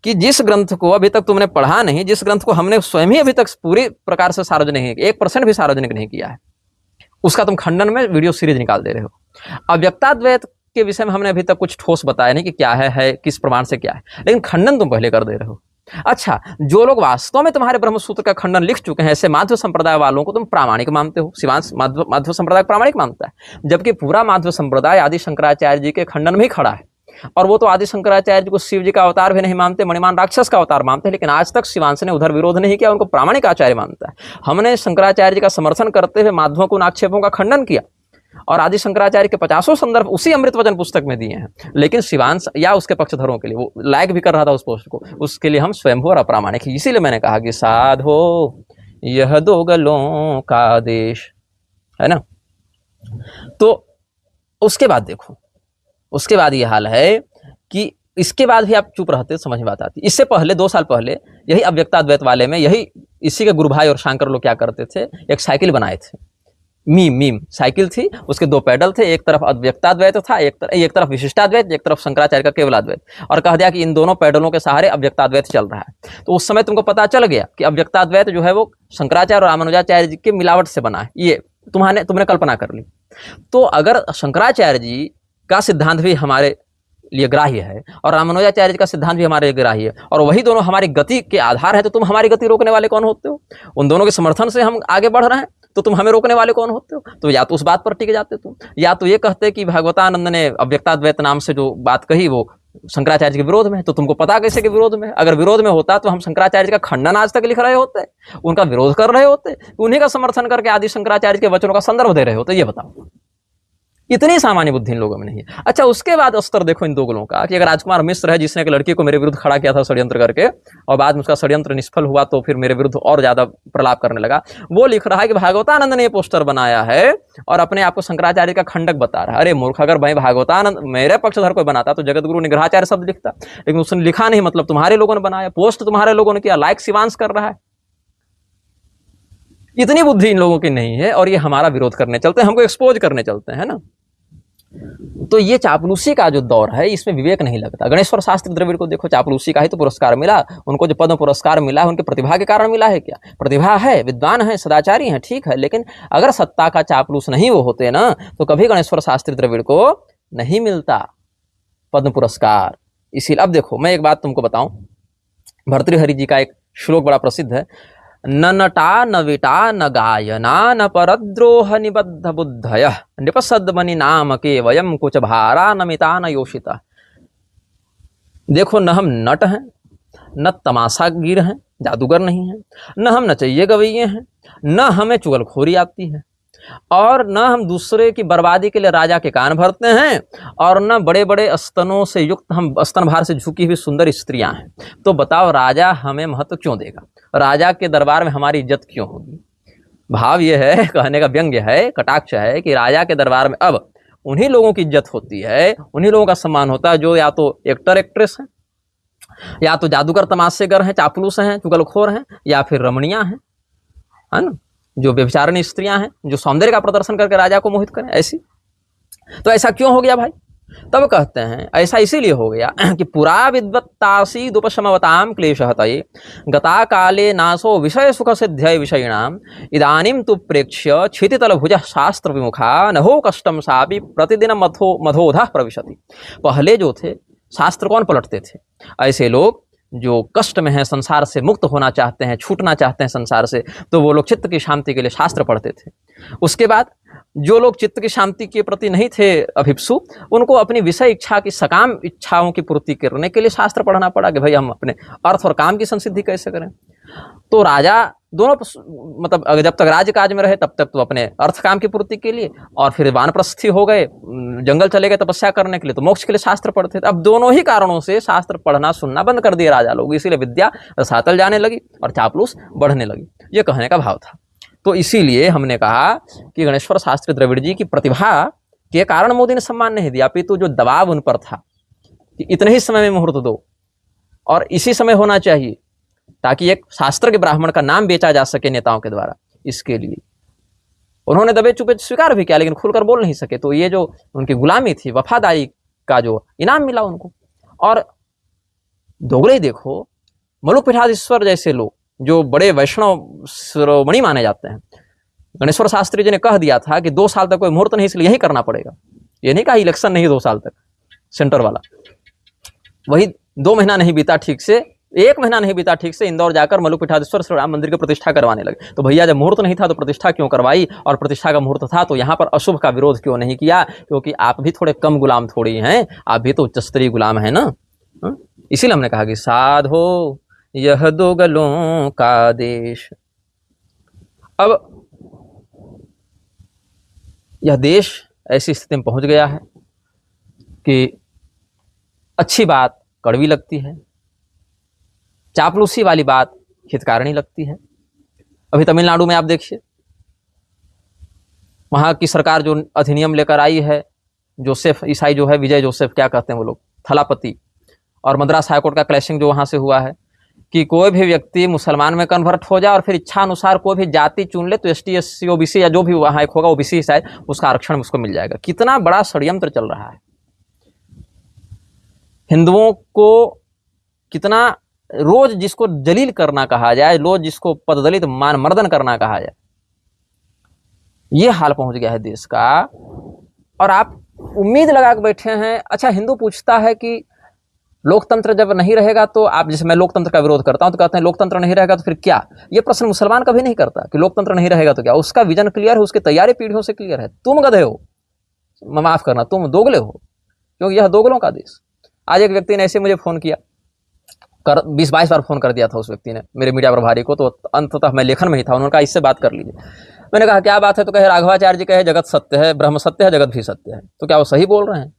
कि जिस ग्रंथ को अभी तक तुमने पढ़ा नहीं, जिस ग्रंथ को हमने स्वयं ही अभी तक पूरी प्रकार से सार्वजनिक 1% भी सार्वजनिक नहीं किया है, उसका तुम खंडन में वीडियो सीरीज निकाल दे रहे हो। अव्यक्ताद्वैत के विषय में हमने अभी तक कुछ ठोस बताया नहीं कि क्या है, किस प्रमाण से क्या है, लेकिन खंडन तुम पहले कर दे रहे हो। अच्छा, जो लोग वास्तव में तुम्हारे ब्रह्मसूत्र का खंडन लिख चुके हैं, ऐसे माध्व संप्रदाय वालों को तुम प्रामाणिक मानते हो। शिवांश माध्व संप्रदाय प्रामाणिक मानता है, जबकि पूरा माध्व संप्रदाय आदि शंकराचार्य जी के खंडन में ही खड़ा है। और वो तो आदि शंकराचार्य जी को शिव जी का अवतार भी नहीं मानते, मणिमान राक्षस का अवतार मानते हैं, लेकिन आज तक शिवांश ने उधर विरोध नहीं किया, उनको प्रामाणिक आचार्य मानता है। हमने शंकराचार्य जी का समर्थन करते हुए माध्वों को, आक्षेपों का खंडन किया, और आदि शंकराचार्य के 50 संदर्भ उसी अमृत वचन पुस्तक में दिए हैं। लेकिन शिवांश या उसके पक्षधरों के लिए, वो लाइक भी कर रहा था उस पोस्ट को, उसके लिए हम स्वयंभू और अप्रामाणिक। इसीलिए मैंने कहा कि साधो यह 2 गलों का देश है ना। तो उसके बाद देखो, उसके बाद ये हाल है कि इसके बाद भी आप चुप रहते, समझ में बात आती। इससे पहले 2 साल पहले यही अव्यक्ताद्वैत वाले में, यही इसी के गुरु भाई और शांकर लोग क्या करते थे, एक साइकिल बनाए थे। मीम साइकिल थी, उसके 2 पैडल थे, एक तरफ अव्यक्ताद्वैत था, एक तरफ विशिष्टाद्वैत, एक तरफ शंकराचार्य का केवलाद्वैत, और कह दिया कि इन दोनों पैडलों के सहारे अव्यक्ताद्वैत चल रहा है। तो उस समय तुमको पता चल गया कि अव्यक्ताद्वैत जो है वो शंकराचार्य और रामानुजाचार्य जी के मिलावट से बना है। ये तुमने कल्पना कर ली। तो अगर शंकराचार्य जी का सिद्धांत भी हमारे लिए ग्राह्य है और रामानुजाचार्य जी का सिद्धांत भी हमारे लिए ग्राह्य है, और वही दोनों हमारी गति के आधार है, तो तुम हमारी गति रोकने वाले कौन होते हो? उन दोनों के समर्थन से हम आगे बढ़ रहे हैं, तो तुम हमें रोकने वाले कौन होते हो? तो या तो उस बात पर टिके जाते तुम, या तो ये कहते कि भागवतानंद ने अव्यक्ताद्वैत नाम से जो बात कही वो शंकराचार्य के विरोध में है। तो तुमको पता कैसे कि विरोध में है? अगर विरोध में होता तो हम शंकराचार्य का खंडन आज तक लिख रहे होते, उनका विरोध कर रहे होते, उन्हीं का समर्थन करके आदि शंकराचार्य के वचनों का संदर्भ दे रहे होते। ये बताओ, इतनी सामान्य बुद्धि इन लोगों में नहीं है। अच्छा, उसके बाद स्तर देखो इन 2 गलों का, कि अगर राजकुमार मिश्र है जिसने एक लड़की को मेरे विरुद्ध खड़ा किया था षड्यंत्र करके, और बाद में उसका षड्यंत्र निष्फल हुआ तो फिर मेरे विरुद्ध और ज्यादा प्रलाप करने लगा, वो लिख रहा है कि भागवतानंद ने ये पोस्टर बनाया है और अपने आप को शंकराचार्य का खंडक बता रहा है। अरे मूर्ख, अगर भाई भागवतानंद मेरे पक्षधर कोई बनाता तो जगत गुरु निग्रहाचार्य शब्द लिखता, लेकिन उसने लिखा नहीं, मतलब तुम्हारे लोगों ने बनाया, पोस्ट तुम्हारे लोगों ने किया, लाइक शिवांश कर रहा है। इतनी बुद्धि इन लोगों की नहीं है, और ये हमारा विरोध करने चलते हैं, हमको एक्सपोज करने चलते हैं ना। तो ये चापलूसी का जो दौर है, इसमें विवेक नहीं लगता। गणेश्वर शास्त्री द्रविड़ को देखो, चापलूसी का ही तो पुरस्कार मिला उनको। जो पद्म पुरस्कार मिला है उनके प्रतिभा के कारण मिला है क्या? प्रतिभा है, विद्वान है, सदाचारी है, ठीक है, लेकिन अगर सत्ता का चापलूस नहीं वो होते ना, तो कभी गणेश्वर शास्त्री द्रविड़ को नहीं मिलता पद्म पुरस्कार। इसीलिए अब देखो, मैं एक बात तुमको बताऊं, भर्तृहरि जी का एक श्लोक बड़ा प्रसिद्ध है, न नटा न विटा न गायना न परद्रोह निबद्ध बुद्धय निपसद्मनि नाम के वयम कुछ भारा न मिता न योषिता। देखो, न हम नट हैं, न तमाशागीर हैं, जादूगर नहीं हैं, न हम नचैये गवैये हैं, न हमें चुगलखोरी आती है, और न हम दूसरे की बर्बादी के लिए राजा के कान भरते हैं, और न बड़े बड़े स्तनों से युक्त हम स्तन भार से झुकी हुई सुंदर स्त्रियां हैं। तो बताओ, राजा हमें महत्व क्यों देगा? राजा के दरबार में हमारी इज्जत क्यों होगी? भाव यह है, कहने का व्यंग्य है, कटाक्ष है, कि राजा के दरबार में अब उन्हीं लोगों की इज्जत होती है, उन्हीं लोगों का सम्मान होता है जो या तो एक्टर एक्ट्रेस हैं, या तो जादूगर तमाशेगर हैं, चापलूस हैं, चुगलखोर हैं, या फिर रमणियां हैं, है ना, जो व्यभिचारिणी स्त्रियां हैं, जो सौंदर्य का प्रदर्शन करके राजा को मोहित करें। ऐसी तो ऐसा क्यों हो गया भाई? तब कहते हैं ऐसा इसीलिए हो गया कि पुरा विद्वत्तासीदुपशमवतां क्लेशहतये गता काले नासो विषय सुख सिद्ध्यै विषयिणाम इदानीं तु प्रेक्ष्य क्षितितलभुजः शास्त्र विमुखा नहो कष्टम सापि प्रतिदिन मधोधः प्रविशति। पहले जो थे शास्त्र कौन पलटते थे? ऐसे लोग जो कष्ट में हैं, संसार से मुक्त होना चाहते हैं, छूटना चाहते हैं संसार से, तो वो लोग चित्त की शांति के लिए शास्त्र पढ़ते थे। उसके बाद जो लोग चित्त की शांति के प्रति नहीं थे अभिप्सु, उनको अपनी विषय इच्छा की सकाम इच्छाओं की पूर्ति करने के लिए शास्त्र पढ़ना पड़ा कि भाई हम अपने अर्थ और काम की संसिद्धि कैसे करें। तो राजा दोनों, मतलब जब तक राज्य काज में रहे तब तक तो अपने अर्थ काम की पूर्ति के लिए, और फिर वानप्रस्थी हो गए, जंगल चले गए तपस्या करने के लिए, तो मोक्ष के लिए शास्त्र पढ़ते थे। अब दोनों ही कारणों से शास्त्र पढ़ना सुनना बंद कर दिए राजा लोग, इसीलिए विद्या रसातल जाने लगी और चापलूस बढ़ने लगी। ये कहने का भाव था। तो इसीलिए हमने कहा कि गणेश्वर शास्त्री द्रविड़ जी की प्रतिभा के कारण मोदी ने सम्मान नहीं दिया, अपितु जो दबाव उन पर था कि इतने ही समय में मुहूर्त दो और इसी समय होना चाहिए, ताकि एक शास्त्र के ब्राह्मण का नाम बेचा जा सके नेताओं के द्वारा, इसके लिए उन्होंने दबे चुपे स्वीकार भी किया, लेकिन खुलकर बोल नहीं सके। तो ये जो उनकी गुलामी थी, वफादारी का जो इनाम मिला उनको। और दोगले देखो, मलुक पीठाधीश्वर जैसे लोग जो बड़े वैष्णव शिरोमणि माने जाते हैं, गणेश्वर शास्त्री जी ने कह दिया था कि 2 साल तक कोई मुहूर्त नहीं, इसलिए यही करना पड़ेगा। ये नहीं कहा इलेक्शन नहीं 2 साल तक, सेंटर वाला। वही 2 महीना नहीं बीता ठीक से, 1 महीना नहीं बीता ठीक से, इंदौर जाकर मलुक पीठाधीश्वर श्री राम मंदिर की प्रतिष्ठा करवाने लगे। तो भैया जब मुहूर्त नहीं था तो प्रतिष्ठा क्यों करवाई, और प्रतिष्ठा का मुहूर्त था तो यहाँ पर अशुभ का विरोध क्यों नहीं किया? क्योंकि आप भी थोड़े कम गुलाम थोड़ी हैं, आप भी तो उच्चस्तरीय गुलाम है ना। इसीलिए हमने कहा कि साधो यह दोगलों का देश। अब यह देश ऐसी स्थिति में पहुंच गया है कि अच्छी बात कड़वी लगती है, चापलूसी वाली बात हितकारिणी लगती है। अभी तमिलनाडु में आप देखिए, वहां की सरकार जो अधिनियम लेकर आई है, जोसेफ ईसाई जो है, विजय जोसेफ क्या कहते हैं वो लोग, थलापति, और मद्रास हाईकोर्ट का क्लैशिंग जो वहां से हुआ है कि कोई भी व्यक्ति मुसलमान में कन्वर्ट हो जाए और फिर इच्छा अनुसार कोई भी जाति चुन ले तो एसटी एससी ओबीसी या जो भी वहां एक होगा ओबीसी शायद, उसका आरक्षण उसको मिल जाएगा। कितना बड़ा षड्यंत्र चल रहा है। हिंदुओं को कितना रोज जिसको जलील करना कहा जाए, रोज जिसको पददलित मान मर्दन करना कहा जाए, ये हाल पहुंच गया है देश का। और आप उम्मीद लगा के बैठे हैं। अच्छा, हिंदू पूछता है कि लोकतंत्र जब नहीं रहेगा तो आप, जैसे मैं लोकतंत्र का विरोध करता हूं तो कहते हैं लोकतंत्र नहीं रहेगा तो फिर क्या। ये प्रश्न मुसलमान कभी नहीं करता कि लोकतंत्र नहीं रहेगा तो क्या। उसका विजन क्लियर है, उसकी तैयारी पीढ़ियों से क्लियर है। तुम गधे हो, माफ करना, तुम दोगले हो, क्योंकि यह दोगलों का देश। आज एक व्यक्ति ने ऐसे मुझे फोन किया, 20-22 बार फोन कर दिया था उस व्यक्ति ने मेरे मीडिया प्रभारी को, तो अंततः मैं लेखन में ही था। उन्होंने कहा इससे बात कर लीजिए। मैंने कहा क्या बात है? तो कहे राघवाचार्य जी कहे जगत सत्य है, ब्रह्म सत्य है, जगत भी सत्य है। तो क्या वो सही बोल रहे हैं?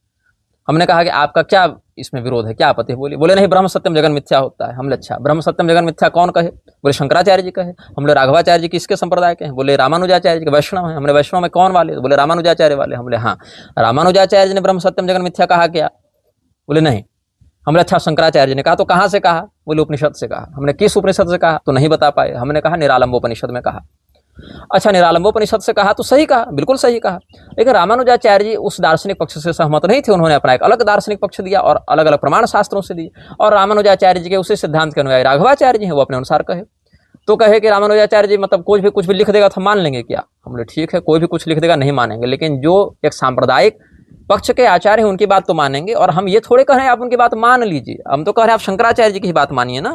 हमने कहा कि आपका क्या इसमें विरोध है, क्या आपत्ति है? बोले नहीं, ब्रह्म सत्यम जगन मिथ्या होता है। हमने अच्छा, ब्रह्म सत्यम जगन मिथ्या कौन कहे? बोले शंकराचार्य जी कहे। हमने राघवाचार्य जी किसके संप्रदाय के हैं? बोले रामानुजाचार्य जी के, वैष्णव हैं। हमने वैष्णव में कौन वाले? बोले रामानुजाचार्य वाले। हमने हाँ, रामानुजाचार्य जी ने ब्रह्म सत्यम जगन मिथ्या कहा क्या? बोले नहीं। हमने अच्छा, शंकराचार्य जी ने कहा। तो कहाँ से कहा? बोले उपनिषद से कहा। हमने किस उपनिषद से कहा? तो नहीं बता पाए। हमने कहा निरालंबोपनिषद में कहा। अच्छा, निरालंबोपनिषद से कहा तो सही कहा, बिल्कुल सही कहा। लेकिन रामानुजाचार्य जी उस दार्शनिक पक्ष से सहमत नहीं थे। उन्होंने अपना एक अलग दार्शनिक पक्ष दिया और अलग अलग प्रमाण शास्त्रों से दिए। और रामानुजाचार्य जी के उसी सिद्धांत के अनुयायी राघवाचार्य जी हैं, वो अपने अनुसार कहे। तो कहे कि रामानुजाचार्य जी मतलब कोई भी कुछ भी लिख देगा तो मान लेंगे क्या? हमने ठीक है, कोई भी कुछ लिख देगा नहीं मानेंगे, लेकिन जो एक सांप्रदायिक पक्ष के आचार्य हैं उनकी बात तो मानेंगे। और हम ये थोड़े कह रहे हैं आप उनकी बात मान लीजिए, हम तो कह रहे हैं आप शंकराचार्य जी की ही बात मानिए ना।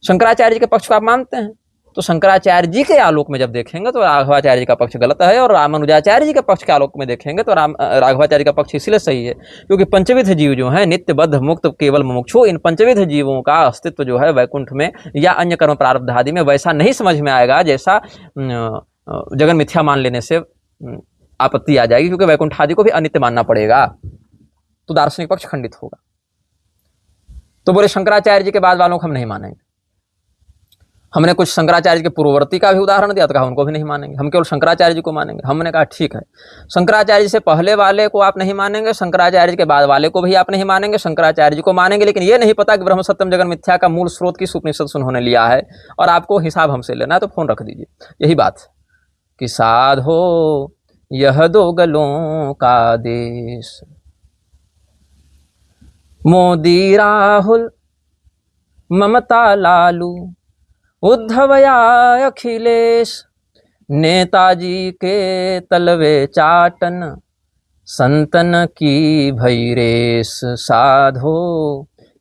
शंकराचार्य जी के पक्ष को आप मानते हैं, तो शंकराचार्य जी के आलोक में जब देखेंगे तो राघवाचार्य जी का पक्ष गलत है, और रामानुजाचार्य जी के पक्ष के आलोक में देखेंगे तो राघवाचार्य का पक्ष इसलिए सही है क्योंकि पंचविध जीव जो है नित्य बद्ध मुक्त केवल मुमुक्षु, इन पंचविध जीवों का अस्तित्व जो है वैकुंठ में या अन्य कर्म प्रारब्ध आदि में वैसा नहीं समझ में आएगा जैसा जगन मिथ्या मान लेने से आपत्ति आ जाएगी, क्योंकि वैकुंठ आदि को भी अनित्य मानना पड़ेगा, तो दार्शनिक पक्ष खंडित होगा। तो बोले शंकराचार्य जी के बाद वालों को हम नहीं मानेंगे। हमने कुछ शंकराचार्य के पूर्ववर्ती का भी उदाहरण दिया, तो कहा उनको भी नहीं मानेंगे, हम केवल शंकराचार्य जी को मानेंगे। हमने कहा ठीक है, शंकराचार्य जी से पहले वाले को आप नहीं मानेंगे, शंकराचार्य जी के बाद वाले को भी आप नहीं मानेंगे, शंकराचार्य जी को मानेंगे, लेकिन ये नहीं पता कि ब्रह्म सत्यम जगन मिथ्या का मूल स्रोत किस उपनिषद से उन्होंने लिया है, और आपको हिसाब हमसे लेना है तो फोन रख दीजिए। यही बात है कि साधो यह दोगलों का देश। मोदी राहुल ममता लालू उद्धव या अखिलेश, नेताजी के तलवे चाटन संतन की भई रेस। साधो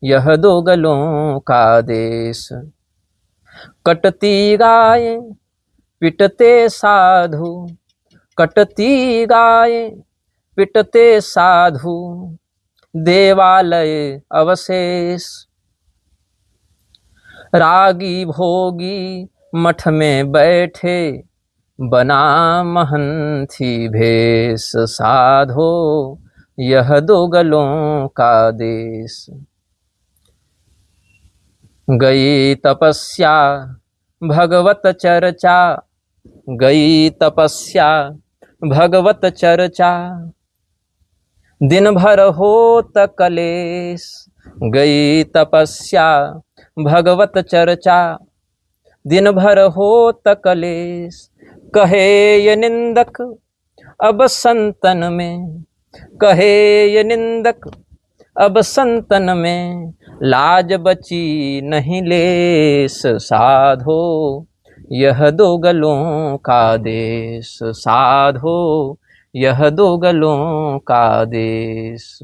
यह दो गलों का देश। कटती गाय पिटते साधु, कटती गाय पिटते साधु, देवालय अवशेष। रागी भोगी मठ में बैठे, बना महंथी भेष। साधो यह दो गलों का देश। गई तपस्या भगवत चर्चा, गई तपस्या भगवत चर्चा, दिन भर होत कलेश। गई तपस्या भगवत चर्चा, दिन भर होत कलेश। कहे ये निंदक अब संतन में, कहे ये निंदक अब संतन में, लाज बची नहीं लेस। साधो यह दो गलों का देश। साधो यह दो गलों का देश।